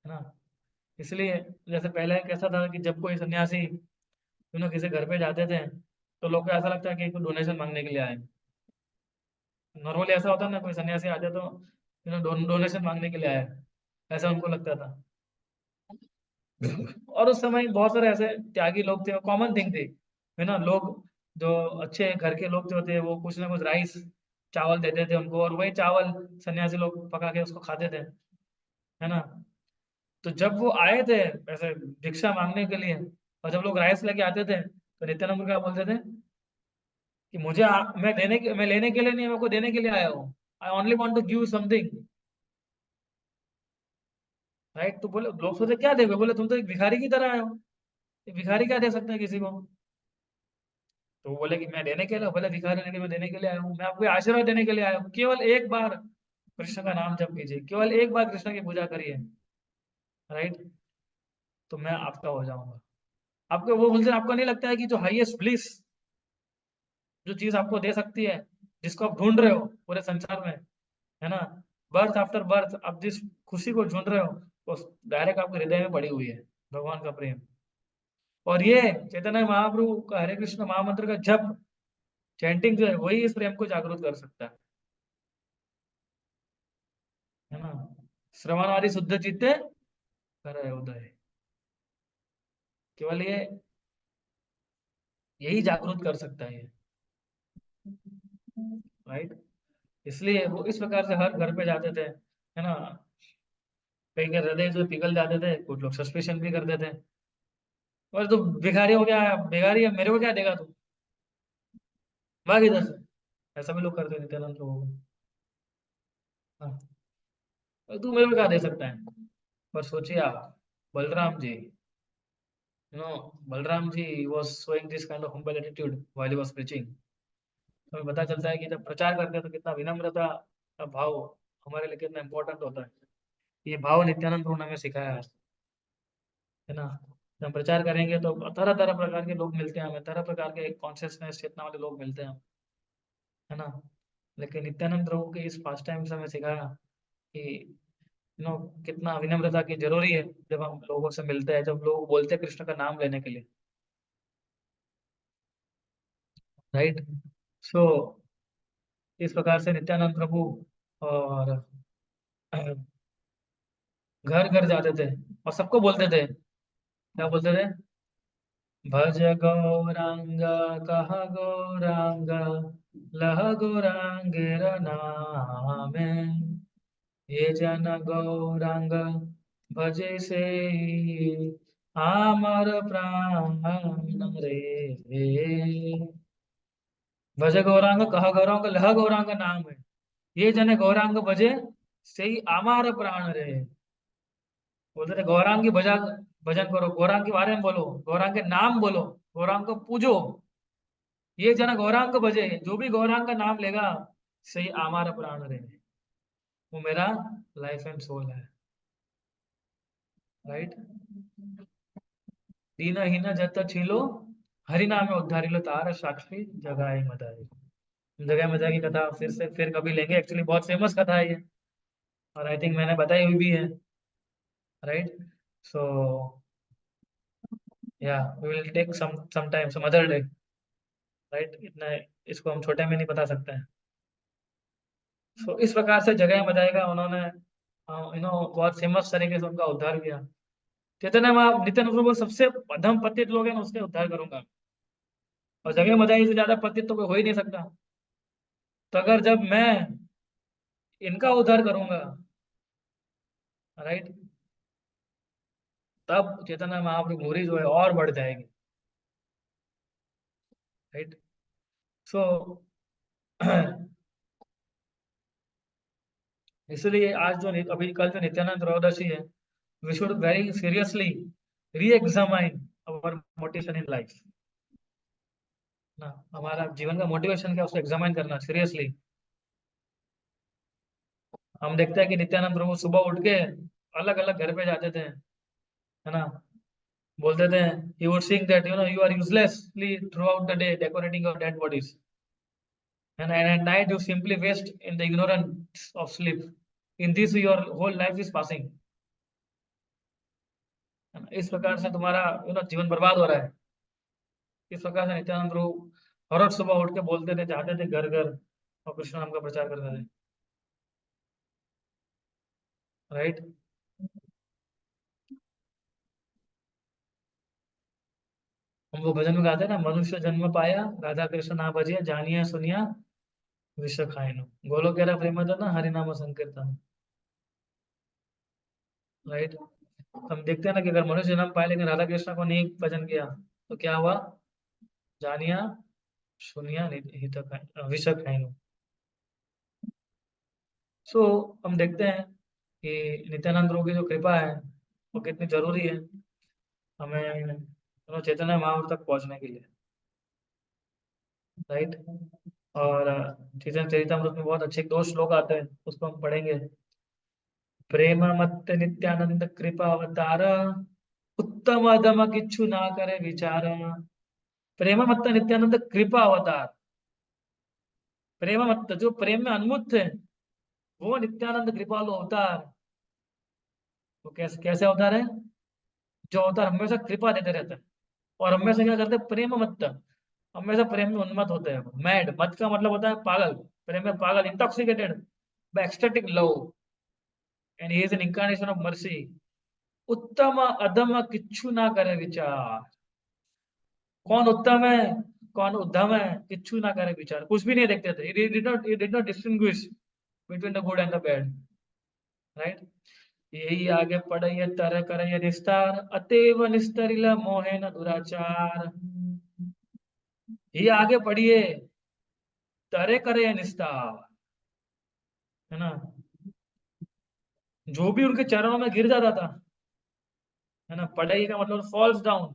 है ना। इसलिए जैसे पहले कैसा था कि जब कोई सन्यासी किसी घर पे जाते थे तो लोग को ऐसा लगता है कि कोई डोनेशन मांगने के लिए आए। नॉर्मली ऐसा होता है ना, कोई सन्यासी आते तो डोनेशन मांगने के लिए आए, ऐसा उनको लगता था। और उस समय बहुत सारे ऐसे त्यागी लोग थे, कॉमन थिंग थी, है ना। लोग जो अच्छे घर के लोग जो थे वो कुछ ना कुछ राइस चावल देते थे उनको, और वही चावल सन्यासी लोग पका के उसको खाते थे, है ना। तो जब वो आए थे ऐसे भिक्षा मांगने के लिए, और जब लोग राइस लेके आते थे तो नित्यानंद क्या बोलते थे कि मैं लेने के लिए नहीं, मेरे को देने के लिए आया हूँ, I only want to give something, right. तो बोले, लोग सोचे क्या देगा, बोले तुम तो एक भिखारी की तरह आए हो, एक भिखारी क्या दे सकते हैं किसी को? तो वो बोले कि मैं देने के लिए, बोले भिखारी नहीं, मैं देने के लिए आया हूँ, मैं आपको आशीर्वाद देने के लिए आया हूँ। केवल एक बार कृष्ण का नाम जप कीजिए, केवल एक बार कृष्ण की पूजा करिए, राइट, तो मैं आपका हो जाऊंगा। आपको वो बोलते हैं, आपको नहीं लगता है कि जो हाईएस्ट ब्लिस, जो चीज आपको दे सकती है, जिसको आप ढूंढ रहे हो पूरे संसार में, है ना, बर्थ आफ्टर बर्थ, आप जिस खुशी को ढूंढ रहे हो वो डायरेक्ट आपके हृदय में पड़ी हुई है, भगवान का प्रेम। और ये चैतन्य महाप्रभु का हरे कृष्ण महामंत्र का जप, चैंटिंग जो है, वही इस प्रेम को जागरूक कर सकता है ना। श्रवणवादी शुद्ध चित्ते करे उदय, केवल ये, यही जागरूक कर सकता है ये, राइट। इसलिए वो इस प्रकार से हर घर पे जाते थे, है ना। कई के हृदय जो पिघल जाते थे, कुछ लोग सस्पेशन भी करते थे, और तू भिखारी हो गया, भिखारी है, मेरे को क्या देगा तू, भाग इधर से, ऐसा भी लोग करते थे नित्यानंद प्रभु को। हाँ, तो तू मेरे को क्या दे सकता है? पर सोचिए आप, Balram ji, Balram ji was showing this kind of humble attitude while he was preaching. तो हमें पता चलता है कि जब प्रचार करते हैं तो कितना विनम्रता का भाव हमारे लिए कितना इंपॉर्टेंट होता है। ये भाव नित्यानंद प्रभु ने हमें सिखाया है ना। जब हम प्रचार करेंगे तो तरह तरह प्रकार के लोग मिलते हैं हमें, तरह प्रकार के कॉन्शियसनेस चेतना वाले लोग मिलते हैं, है ना। लेकिन नित्यानंद प्रभु के इस पास टाइम से हमें सिखाया कि कितना विनम्रता की जरूरी है जब हम लोगों से मिलते हैं, जब लोग बोलते हैं कृष्ण का नाम लेने के लिए, राइट। सो इस प्रकार से नित्यानंद प्रभु और घर घर जाते थे और सबको बोलते थे, क्या बोलते थे? भज गौरांग, कह गौरांग, लह गौरांगेर नामे, ये जन गौरांग भजे से आमर प्राण रे। भज गौरांग, कह गौरांग, लह गौरांग नाम है, ये जन गौरांग भजे से ही आमार प्राण रे। बोलते थे गौरांग की भजन भजन करो, गौरांग के बारे में बोलो, गौरांग के नाम बोलो, गौरांग को पूजो। ये जन गौरांग को भजे, जो भी गौरांग का नाम लेगा सही आमार प्राण रे, वो मेरा लाइफ एंड सोल है, राइट। दीन हीन जत छिलो, हरि नाम उद्धारी लो, तार साक्षी जगाई मदाई। जगह मजा की कथा फिर कभी लेंगे, एक्चुअली बहुत फेमस कथा है ये, और आई थिंक मैंने बताई हुई भी है, right. So yeah we will take some time some other day, right. इतना इसको हम छोटे में नहीं बता सकते हैं। सो इस प्रकार से जगह मजाई का उन्होंने बहुत फेमस तरीके से उनका उद्धार किया। चैतन्य महा नित्यानंद प्रभु सबसे अधम पतित लोग हैं ना, उसके उद्धार करूंगा। और जगह मजाई से ज्यादा पतित तो कोई हो ही नहीं सकता। तो अगर जब मैं इनका उद्धार करूंगा, राइट, तब चैतन्य महाप्रभु भूरी जो है और बढ़ जाएगी, राइट। सो इसलिए आज जो अभी कल जो नित्यानंद त्रयोदशी है, वी शुड वेरी सीरियसली री examine our motivation in life ना। हमारा जीवन का मोटिवेशन क्या, उसको एग्जामाइन करना सीरियसली। हम देखते हैं कि नित्यानंद प्रभु सुबह उठ के अलग अलग घर पे जाते थे, है ना। बोलते थे he would sing that you are uselessly throughout the day decorating your dead bodies, and at night you simply waste in the ignorance of sleep. In this your whole life is passing, है ना? इस प्रकार से तुम्हारा जीवन बर्बाद हो रहा है। इस प्रकार से नित्यानंद प्रभु हर रोज सुबह उठ के बोलते थे, जाते थे घर घर और कृष्ण नाम का प्रचार करते थे, राइट। हम वो भजन में गाते हैं ना, मनुष्य जन्म पाया राधा कृष्ण ना भजिया, जानिया सुनिया विश्व खाइनु, गोलो केरा प्रेम ना हरि नाम संकीर्तन, राइट। हम देखते हैं ना कि अगर मनुष्य जन्म पाए लेकिन राधा कृष्ण को नहीं भजन किया तो क्या हुआ? जानिया सुनिया हित विश्व खाइनु। सो हम देखते हैं कि नित्यानंद प्रभु की जो कृपा है वो कितनी जरूरी है हमें चैतन्य महाप्रभु तक पहुंचने के लिए, राइट। और चैतन्य चरितमृत में बहुत अच्छे दो श्लोक आते हैं, उसको हम पढ़ेंगे। प्रेम मत्त नित्यानंद कृपा अवतार, उत्तम अधम किच्छु ना करे विचार। प्रेम मत्त नित्यानंद कृपा अवतार, प्रेम मत्त जो प्रेम में उन्मुक्त है, वो नित्यानंद कृपालु अवतार। वो कैसे कैसे अवतार है? जो अवतार हमेशा कृपा देते रहते हैं और हमेशा क्या करते हैं? प्रेम मत्त, हमेशा प्रेम में उन्मत्त होते हैं। मैड, मत का मतलब होता है पागल, प्रेम में पागल, intoxicated by ecstatic love, and he is an incarnation of mercy. उत्तम अधम किच्छु ना करे विचार। कौन उत्तम है, कौन उद्धम है, किच्छु ना करे विचार, कुछ भी नहीं देखते थे। he did not distinguish between the good and the bad, right। यही आगे पढ़े तर करे निस्तार, अतेव निस्तरिल मोहे न दुराचार। ये आगे पढ़िए, तरे करे निस्तार, है ना। जो भी उनके चरणों में गिर जाता था, है ना, पढ़ाई का मतलब फॉल्स डाउन,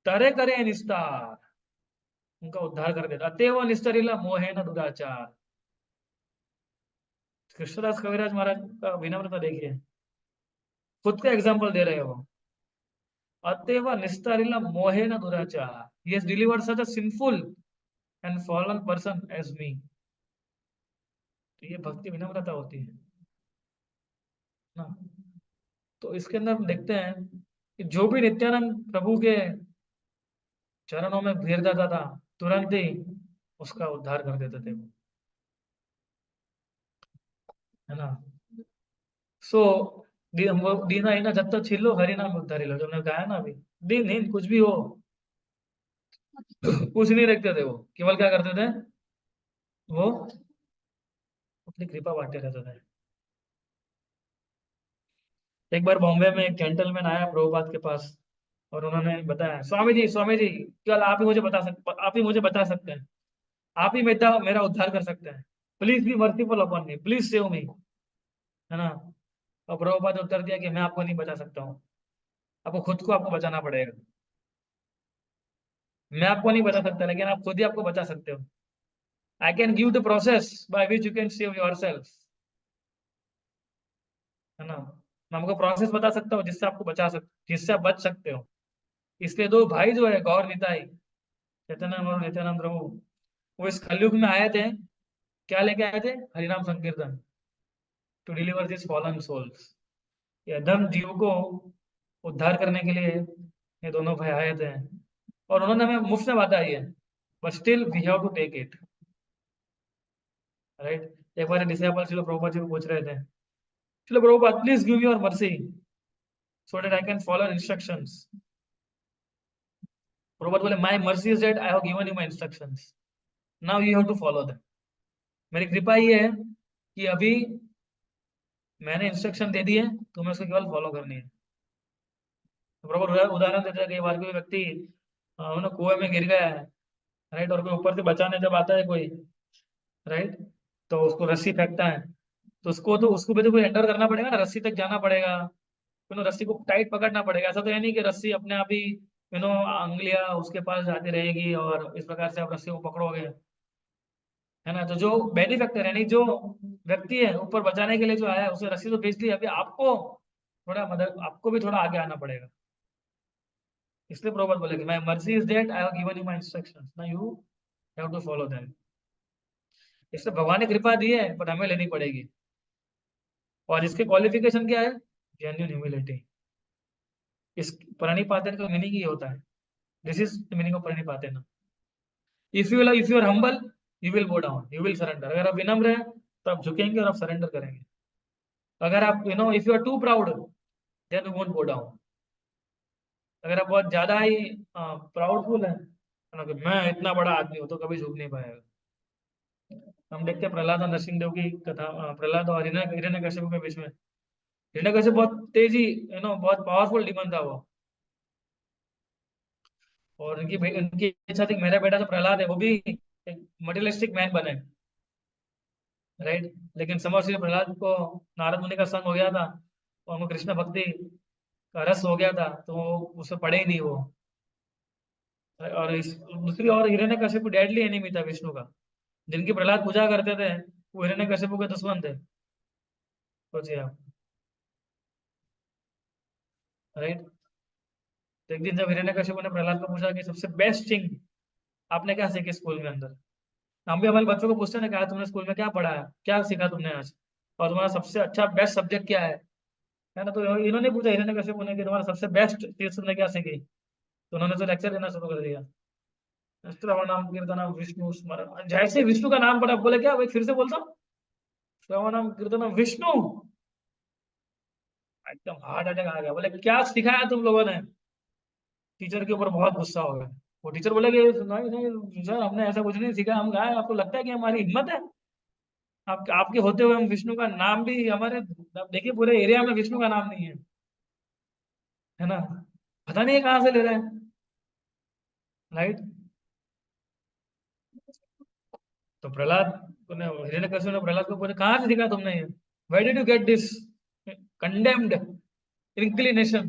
तरे करे निस्तार, उनका उद्धार कर देता। अतएव निस्तरिला मोहे न दुराचार। कृष्णदास कविराज महाराज का विनम्रता देखिए, खुद का एग्जाम्पल दे रहे हो। अतएव निस्तरिला मोहे न दुराचार, he has delivered such a sinful and fallen person as me। तो ये भक्ति विनम्रता होती है ना। तो इसके अंदर हम देखते हैं कि जो भी नित्यानंद प्रभु के चरणों में गिर जाता था, तुरंत ही उसका उद्धार कर देते थे वो, है ना। सो दीना इना जब तक छिलो हरि नाम उद्धारी लो, जो हमने कहा है ना अभी। दिन हिन कुछ भी हो, कुछ नहीं रखते थे वो, केवल क्या करते थे वो, अपनी कृपा बांटते रहते थे। एक बार बॉम्बे में एक जेंटलमैन आया प्रभुपाद के पास, और उन्होंने बताया, स्वामी जी केवल आप ही मुझे बता सकते हैं, आप ही मेरा मेरा उद्धार कर सकते हैं। Please be merciful upon me, please save me, है ना। और प्रभुपाद ने उत्तर दिया कि मैं आपको नहीं बचा सकता हूँ, आपको खुद को आपको बचाना पड़ेगा। मैं आपको नहीं बचा सकता, लेकिन आप खुद ही आपको बचा सकते हो। I can give the process by which you can save your self, है ना। मैं आपको प्रोसेस बता सकता हूँ जिससे आप बच सकते हो। इसलिए दो भाई जो है गौर निताई, चैतन्य और नित्यानंद प्रभु, वो इस कलयुग में आए थे, क्या लेके आए थे? हरिनाम संकीर्तन, to deliver this fallen souls. ये अधम जीव को उद्धार करने के लिए ये दोनों भाई आए थे, और उन्होंने हमें मुफ्त में बात आई है, but still we have to take it, right. एक बार डिसाइपल श्रील प्रभुपाद जी को पूछ रहे थे, Shrila Prabhupada please give your mercy so that I can follow instructions. Prabhupada बोले, my mercy is that I have given you my instructions, now you have to follow them. मेरी कृपा ये है कि अभी मैंने इंस्ट्रक्शन दे दी है, तुम्हें उसको केवल फॉलो करनी है। तो प्रभु उदाहरण देते हैं, कई बार कोई व्यक्ति कुएं में गिर गया है, राइट, और कोई ऊपर से बचाने जब आता है कोई, राइट, तो उसको रस्सी फेंकता है, तो उसको भी तो कोई एंटर करना पड़ेगा ना, रस्सी तक जाना पड़ेगा, रस्सी को टाइट पकड़ना पड़ेगा। ऐसा तो है नहीं कि रस्सी अपने आप ही अंगलियां उसके पास जाती रहेगी और इस प्रकार से आप रस्सी को पकड़ोगे, है ना। तो जो बेनिफैक्टर यानी जो व्यक्ति है ऊपर बचाने के लिए जो आया है, उसे रस्सी तो बेच दी, अभी आपको थोड़ा मदद, आपको भी थोड़ा आगे आना पड़ेगा। इसलिए प्रभुपाद बोले कि माय मर्जी is that I have given you my instructions, now you have to follow them. इसलिए भगवान ने कृपा दी है, पर हमें लेनी पड़ेगी। और इसके क्वालिफिकेशन क्या है? Genuine humility. इस प्रणिपातन का मीनिंग ये होता है, this is the meaning of प्रणिपातन। If you are humble, you will go down, you will surrender. अगर आप विनम्र हैं तो आप झुकेंगे और आप सरेंडर करेंगे। अगर आप if you are too proud, then you won't go down. अगर आप बहुत ज्यादा ही प्राउडफुल है ना, कि मैं इतना बड़ा आदमी हूँ, तो कभी झुक नहीं पाएगा। हम देखते हैं प्रहलाद और नरसिंह देव की कथा, प्रहलाद और हिरण्यकशिपु के बीच में। हिरण्यकशिपु बहुत तेजी, बहुत पावरफुल डिमन था वो, और उनकी इच्छा थी कि मेरा बेटा जो प्रहलाद है वो भी एक मटेरियलिस्टिक मैन बने, राइट। लेकिन समझ श्री प्रहलाद को नारद मुनि का संग हो गया था, और उनको कृष्ण भक्ति का रस हो गया था, तो वो उसे पढ़े ही नहीं वो। और दूसरी और हिरण्यकशिपु डेडली एनिमी था विष्णु का, जिनकी प्रहलाद पूजा करते थे वो हिरण्यकशिपु के दुश्मन थे, सोचिए आप, राइट। तो एक दिन जब हिरण्यकशिपु ने प्रहलाद को पूछा कि सबसे बेस्ट थिंग आपने क्या सीखी स्कूल में अंदर, हम भी हमारे बच्चों को पूछते हैं ना, कहा तुमने स्कूल में क्या पढ़ा है, क्या सीखा तुमने आज, और तुम्हारा सबसे अच्छा बेस्ट सब्जेक्ट क्या है ना। तो इन्होंने पूछा हिरण्यकशिपु ने कि तुम्हारा सबसे बेस्ट चीज तुमने क्या सीखी, तो उन्होंने तो लेक्चर देना शुरू कर दिया। श्रवण नाम कीर्तनम विष्णु स्मरण, जैसे ही विष्णु का नाम पड़ा, बोले क्या, वही फिर से बोलता हूँ, श्रवण नाम कीर्तनम विष्णु। एकदम हार्ट अटैक आ गया, बोले क्या सिखाया तुम लोगों ने। टीचर के ऊपर बहुत गुस्सा हो गया। वो टीचर बोले कि नहीं नहीं सर, हमने ऐसा कुछ नहीं सीखा, हम गाए, आपको लगता है कि हमारी हिम्मत है, आपके होते हुए हम विष्णु का नाम भी हमारे, आप देखिए पूरे एरिया में विष्णु का नाम नहीं है ना, पता नहीं कहाँ से ले रहे हैं, राइट। तो प्रहलाद ने, हिरण्यकशिपु ने प्रहलाद को पूछा, कहाँ से सीखा तुमने ये, where did you get this, condemned inclination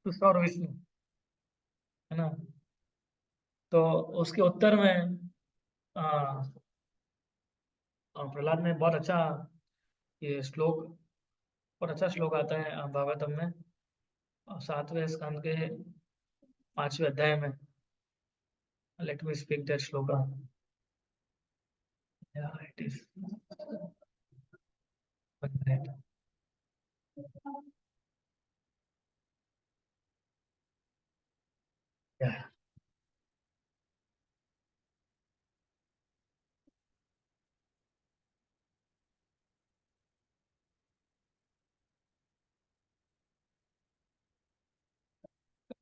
to serve Vishnu, है ना। तो उसके उत्तर में आ, प्रहलाद ने बहुत अच्छा ये श्लोक, बहुत अच्छा श्लोक आता है भागवतम में, 7वें स्कंद के 5वें अध्याय में। Let me speak that shloka. It is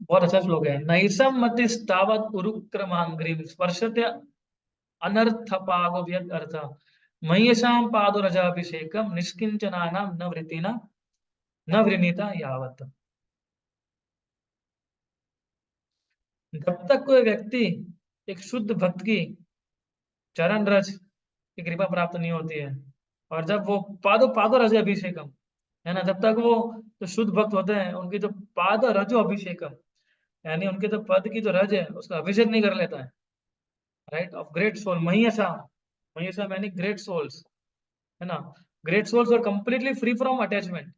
बहुत अच्छा श्लोक है। नैसम मतिस्तावत् उरुक्रमांग्रीम स्पर्शते अनर्थपागोव्यद अर्थ मय्यसाम पादुरजाभिषेकम निष्किंचनानां न वृत्तिना न वृणीता यावत्। जब तक कोई व्यक्ति एक शुद्ध भक्त की चरण रज की कृपा प्राप्त नहीं होती है, और जब वो पादो पादो रज अभिषेकम, है ना, जब तक वो जो शुद्ध भक्त होते हैं उनकी जो पाद रजो अभिषेकम, यानी उनके जो पद की जो रज है उसका अभिषेक नहीं कर लेता है, राइट, ऑफ ग्रेट सोल मय्यसा, मय्यसा यानी ग्रेट सोल्स, है ना, great souls are completely free from attachment,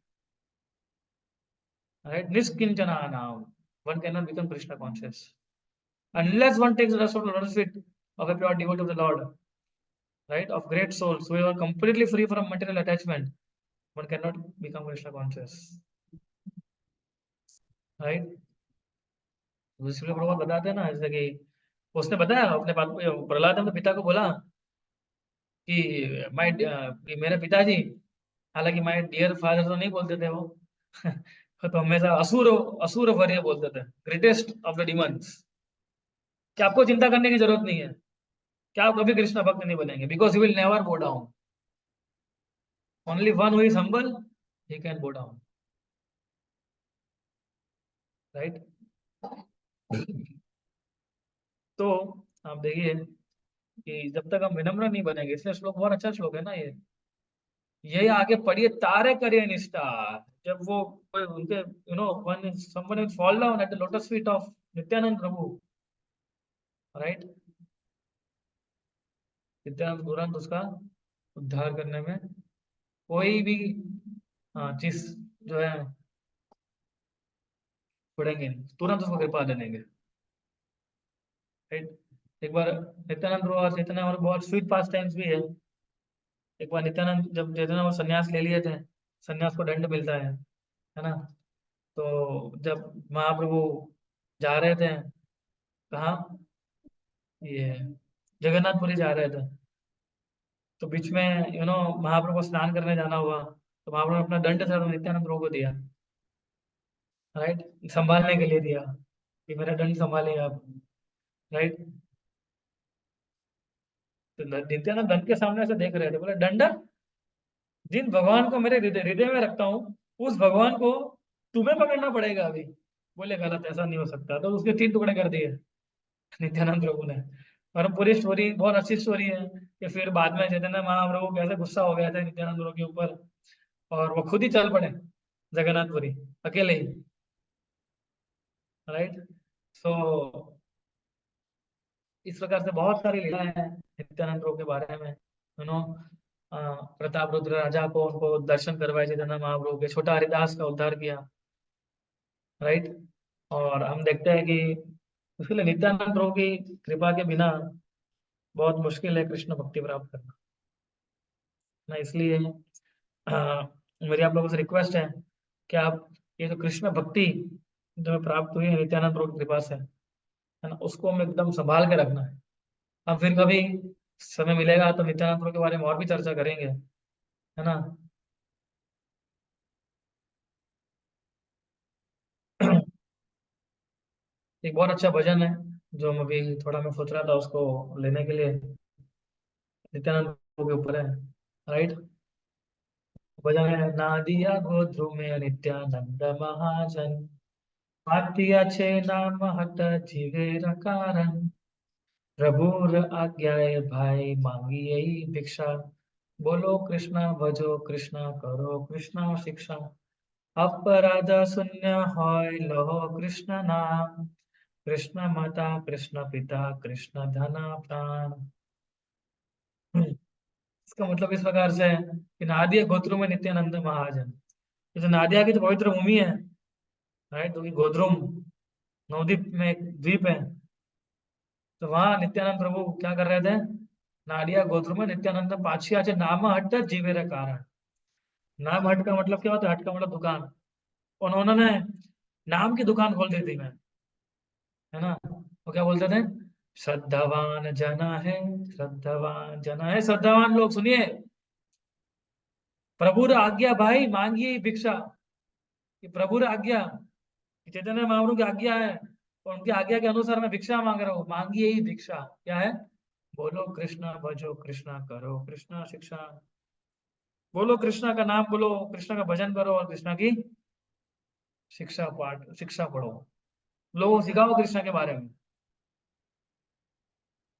right, निष्किंचना नाम, one cannot become Krishna conscious unless one takes the rest of the Lord's feet of a pure devotee of the Lord, right, of great souls who are completely free from material attachment. One cannot become Krishna conscious, right? इसलिए प्रभुपाद बताते हैं ना, जैसे कि उसने बताया अपने प्रहलाद ने अपने पिता को बोला कि कि मेरे पिताजी, हालांकि माय डियर फादर तो नहीं बोलते थे वो तो हमेशा असुर असुर वर्य बोलते थे, ग्रेटेस्ट ऑफ द डिमंस, कि आपको चिंता करने की जरूरत नहीं है, क्या आप कभी कृष्ण भक्त नहीं बनेंगे, बिकॉज यू विल नेवर बो down, only one who is humble he can बो डाउन, राइट। तो आप देखिए कि जब तक हम विनम्र नहीं बनेंगे, इसलिए श्लोक बहुत अच्छा श्लोक है ना ये आगे पढ़िए, तारे करिए निष्ठा, जब वो कोई उनके one someone will fall down at the lotus feet of Nityanand Prabhu, right, Nityanand तुरंत उसका उद्धार करने में कोई भी चीज जो है पढ़ेंगे नहीं, तुरंत उसको कृपा दे देंगे, राइट। एक बार नित्यानंद प्रभु और चैतन्य और बहुत स्वीट पास टाइम्स भी है। एक बार नित्यानंद जब चैतन्य वो सन्यास ले लिए थे, सन्यास को दंड मिलता है ना, तो जब महाप्रभु जा रहे थे, कहाँ, ये जगन्नाथपुरी जा रहे थे, तो बीच में महाप्रभु को स्नान करने जाना हुआ, तो महाप्रभु ने अपना दंड सर नित्यानंद प्रभु को दिया, राइट, संभालने के लिए दिया कि मेरा दंड संभालिए आप, राइट। तो नित्यानंद दंड के सामने से देख रहे थे, बोले दंडक, जिन भगवान को मेरे हृदय हृदय में रखता हूँ उस भगवान को तुम्हें पकड़ना पड़ेगा अभी। बोले गलत, ऐसा नहीं हो सकता, तो उसके 3 टुकड़े कर दिए नित्यानंद प्रभु ने। और पूरी स्टोरी बहुत अच्छी स्टोरी है कि फिर बाद में चैतन्य महाप्रभु कैसे गुस्सा हो गया था नित्यानंद प्रभु के ऊपर, और वो खुद ही चल पड़े जगन्नाथपुरी अकेले ही, राइट। सो इस प्रकार से बहुत सारी लीला है नित्यानंद प्रभु के बारे में, प्रताप रुद्र राजा को उनको दर्शन करवाए चैतन्य महाप्रभु के, छोटा हरिदास का उद्धार किया, राइट। और हम देखते हैं कि इसलिए नित्यानंद प्रभु की कृपा के बिना बहुत मुश्किल है कृष्ण भक्ति प्राप्त करना ना। इसलिए मेरी आप लोगों से रिक्वेस्ट है कि आप ये जो कृष्ण भक्ति जो हमें प्राप्त हुई है नित्यानंद प्रभु की कृपा से, है ना, उसको हमें एकदम संभाल के रखना है। अब फिर कभी समय मिलेगा तो नित्यानंद प्रभु के बारे में और भी चर्चा करेंगे, है ना। एक बहुत अच्छा भजन है जो मैं अभी थोड़ा मैं सोच रहा था उसको लेने के लिए, नित्यानंद प्रभु के ऊपर है, राइट। भजन है, नादिया गोत्रु में नित्यानंद महाजन, आत्या छे नाम हत जीवेर कारण, प्रभुर आज्ञाए भाई मांगी यही भिक्षा, बोलो कृष्णा भजो कृष्णा करो कृष्णा शिक्षा। अपराध शून्य होय लहो कृष्ण नाम, कृष्ण माता कृष्ण पिता कृष्ण धन प्राण। इसका मतलब इस प्रकार से है कि नादिया गोत्रु में नित्यानंद महाजन, तो जो नादिया की जो पवित्र भूमि है, राइट, तो गोद्रुम नवद्वीप में एक द्वीप है, तो वहां नित्यानंद प्रभु क्या कर रहे थे? नाडिया गोत्र में नित्यानंद पाछियाचे नाम हट्ट जीवेर कारण। नाम हट का मतलब क्या होता है? हट का मतलब दुकान। और उन्होंने नाम की दुकान खोल दी थी मैं, है ना। वो क्या बोलते थे? श्रद्धावान जना है, श्रद्धावान जना है, श्रद्धावान लोग सुनिए, प्रभुर आज्ञा भाई मांगिए भिक्षा। ये प्रभुर आज्ञा, चैतन्य महाप्रभु की आज्ञा है, और उनकी आज्ञा के अनुसार मैं भिक्षा मांग रहा हूँ। मांगिए ही भिक्षा, क्या है? बोलो कृष्णा भजो कृष्णा करो कृष्णा शिक्षा। बोलो कृष्णा का नाम, बोलो कृष्णा का भजन करो, और कृष्णा की शिक्षा पाठ शिक्षा पढ़ो, लोगों को सिखाओ कृष्णा के बारे में।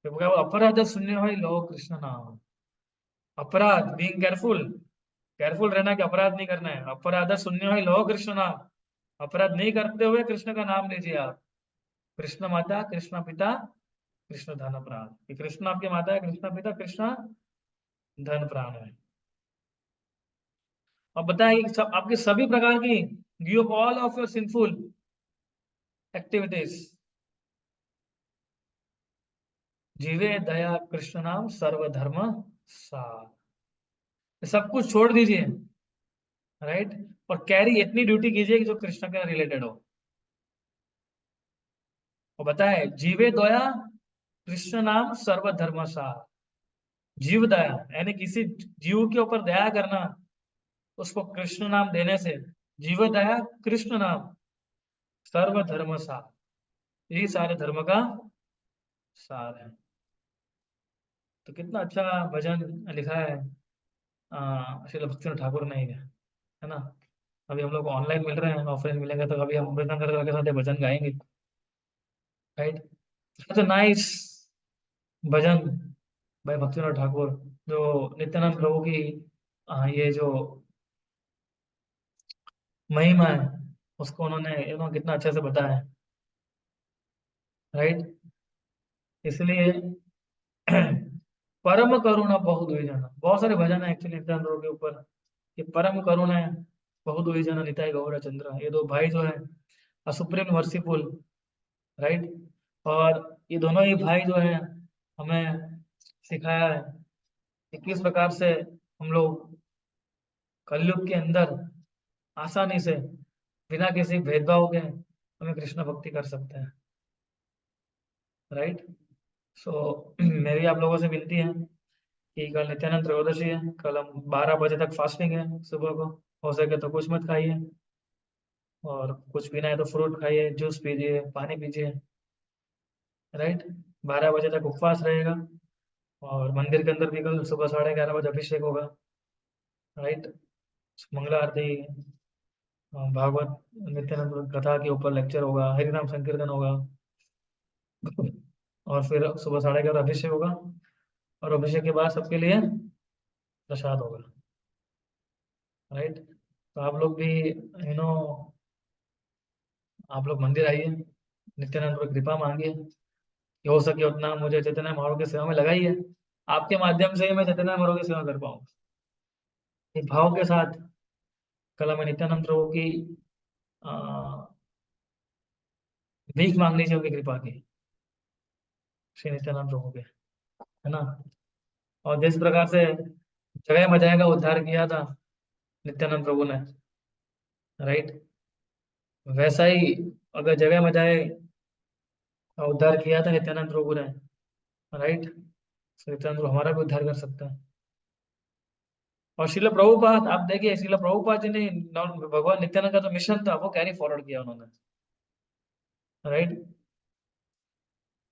तो क्या बोला? अपराध शून्य हो लो कृष्ण नाम। अपराध, बीइंग केयरफुल, केयरफुल रहना कि अपराध नहीं करना है। अपराध शून्य हो लो कृष्ण नाम, अपराध नहीं करते हुए कृष्ण का नाम लीजिए आप। कृष्ण माता कृष्ण पिता कृष्ण धन प्राण, कि कृष्ण आपके माता है, कृष्ण पिता, कृष्ण धन प्राण है। अब बताइए सब आपके सभी प्रकार की, give all of your sinful activities, जीवे दया कृष्ण नाम सर्वधर्म सार, सब कुछ छोड़ दीजिए, राइट, और कैरी इतनी ड्यूटी कीजिए कि जो कृष्ण के रिलेटेड हो। वो बताए जीवे दया कृष्ण नाम सर्वधर्म सार, जीव दया यानी किसी जीव के ऊपर दया करना, उसको कृष्ण नाम देने से। जीव दया कृष्ण नाम सर्वधर्म सार, यही सारे धर्म का सार है। तो कितना अच्छा भजन लिखा है श्रील भक्ति ठाकुर ने, है ना। अभी हम लोग ऑनलाइन मिल रहे हैं, ऑफलाइन मिलेंगे तो कभी हम अमृतनगर के साथ ये भजन गाएंगे, राइट। तो नाइस भजन भाई भक्तिनाथ ठाकुर, जो नित्यानंद प्रभु की ये जो महिमा है, उसको उन्होंने कितना अच्छे से बताया है, राइट। इसलिए परम करुणा बहुत हुई जाना, बहुत सारे भजन है एक्चुअली नित्यानंद प्रभु के ऊपर, कि परम करुणा है बहुत हुई जाना निताई गौरा चंद्र, ये दो भाई जो है सुप्रीम मर्सीफुल, राइट। और ये दोनों ही भाई जो है हमें सिखाया है कि किस प्रकार से हम लोग कलयुग के अंदर आसानी से बिना किसी भेदभाव के हमें कृष्ण भक्ति कर सकते हैं, राइट। सो मेरी आप लोगों से विनती है कि कल नित्यानंद त्रयोदशी है, कल हम 12 बजे तक फास्टिंग है सुबह को, हो सके तो कुछ मत खाइए, और कुछ पीना है तो फ्रूट खाइए, जूस पीजिए, पानी पीजिए, राइट। 12 बजे तक उपवास रहेगा, और मंदिर के अंदर भी कल सुबह 11:30 बजे अभिषेक होगा, राइट। मंगला आरती, भागवत नित्यानंद कथा के ऊपर लेक्चर होगा, हरिनाम संकीर्तन होगा, और फिर सुबह 11:30 अभिषेक होगा, और अभिषेक के बाद सबके लिए प्रसाद होगा, राइट। तो आप लोग भी नो आप लोग मंदिर आइए, नित्यानंद पर कृपा मांगिए, कि हो सके उतना मुझे चैतन्य महाप्रभु की सेवा में लगाइए, आपके माध्यम से ही मैं चैतन्य महाप्रभु की सेवा कर पाऊँ। इस भाव के साथ कल मैं नित्यानंद प्रभु की अ, भीख मांगनी चाहिए, उनकी कृपा की, श्री नित्यानंद प्रभु के, है ना। और जिस प्रकार से जगह मजाए का उद्धार किया था नित्यानंद प्रभु ने, राइट, वैसा ही अगर जगह मजाए का उद्धार किया था नित्यानंद प्रभु ने, राइट, तो नित्यानंद प्रभु हमारा भी उद्धार कर सकता है। और शिला प्रभुपाद आप देखिए, शिला प्रभुपाद जी ने भगवान नित्यानंद का जो मिशन था वो कैरी फॉरवर्ड किया उन्होंने, राइट।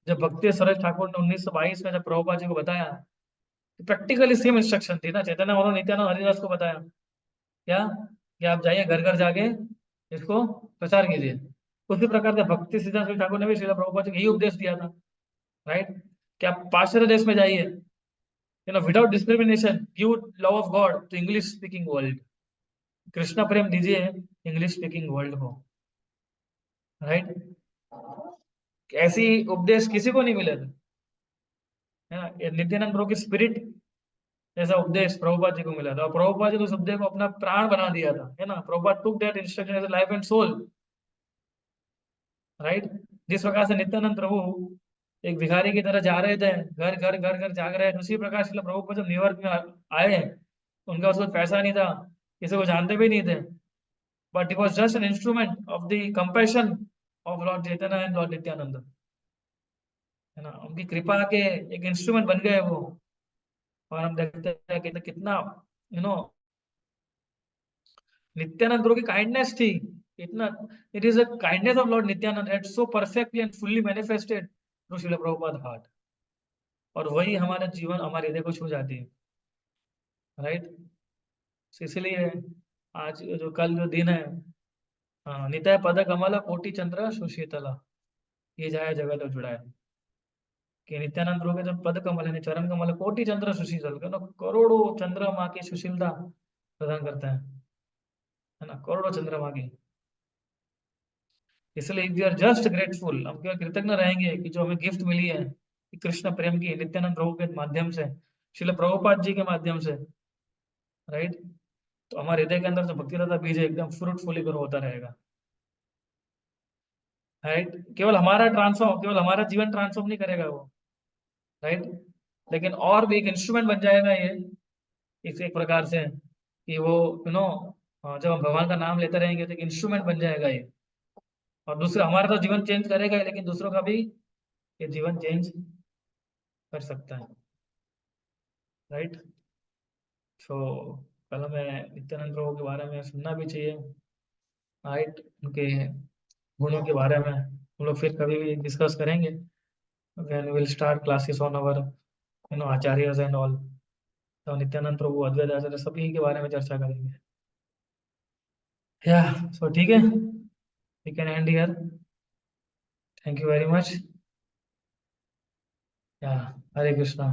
जब भक्ति सरोज ठाकुर ने 1922 में जब प्रभुपाद जी को बताया, प्रैक्टिकली सेम इंस्ट्रक्शन थी ना, चैतन्य और नित्यानंद हरिदास को बताया क्या, कि आप जाइए घर घर जाके इसको प्रचार कीजिए। उसी प्रकार से भक्ति सिद्धांत ठाकुर ने भी श्रीला प्रभुपाद जी को यही उपदेश दिया था, राइट, कि आप पाश्चात्य देश में जाइए, without discrimination give love of God to English speaking world, Krishna प्रेम दीजिए इंग्लिश स्पीकिंग वर्ल्ड को, राइट। ऐसी उपदेश किसी को नहीं मिले थे, है ना। ये नित्यानंद प्रभु की स्पिरिट जैसा उपदेश प्रभुपाद जी को मिला था, और प्रभुपाद जी ने उस उपदेश को अपना प्राण बना दिया था, है ना। Prabhupada took that instruction as life and soul, right. जिस प्रकार से नित्यानंद प्रभु एक भिखारी की तरह जा रहे थे, घर घर घर घर जाग रहे थे, उसी प्रकार से प्रभुपाद जब न्यूयॉर्क में आए, उनका उस वक्त पैसा नहीं था, किसी को जानते भी नहीं थे, but it was just an instrument of the compassion of Lord Chaitanya and Lord Nityanand, है ना। उनकी कृपा के एक इंस्ट्रूमेंट बन गए वो। और हम देखते हैं कि कितना, यू नो, नित्यानंद गुरु की काइंडनेस थी, इतना, it is a kindness of Lord Nityanand that so perfectly and fully manifested through Srila Prabhupada heart, और वही हमारा जीवन, हमारे हृदय को छू जाती है, राइट। इसलिए आज जो कल जो दिन है, निताय पद कमल कोटि चंद्र सुशीतला, ये जाए जगत और जुड़ाए, कि नित्यानंद गुरु के जो पद कमल है, चरण कमल, कोटि चंद्र सुशीतल, करोड़ों चंद्रमा की सुशीलता प्रदान करते हैं, है ना, करोड़ों चंद्रमा की। इसलिए वी आर जस्ट ग्रेटफुल, हम केवल कृतज्ञ रहेंगे कि जो हमें गिफ्ट मिली है कि कृष्ण प्रेम की, नित्यानंद प्रभु के माध्यम से, श्रील प्रभुपाद जी के माध्यम से, राइट। तो हमारे हृदय के अंदर जो भक्ति रहता बीज है, एकदम फ्रूटफुली ग्रो होता रहेगा, राइट। केवल हमारा जीवन ट्रांसफॉर्म नहीं करेगा वो, राइट, लेकिन और भी एक इंस्ट्रूमेंट बन जाएगा ये, इस एक प्रकार से कि वो, यू नो, जब हम भगवान का नाम लेते रहेंगे तो एक इंस्ट्रूमेंट बन जाएगा ये, और दूसरा हमारा तो जीवन चेंज करेगा ही, लेकिन दूसरों का भी ये जीवन चेंज कर सकता है, राइट। तो कल हमें नित्यानंद प्रभु के बारे में सुनना भी चाहिए, राइट, उनके गुणों के बारे में हम लोग फिर कभी भी डिस्कस करेंगे, when we'll start classes on our, acharyas and all. तो नित्यानंद प्रभु, अद्वैत आचार्य, सभी के बारे में चर्चा करेंगे, या। सो ठीक है, we can end here. Thank you very much, yeah. Hare Krishna.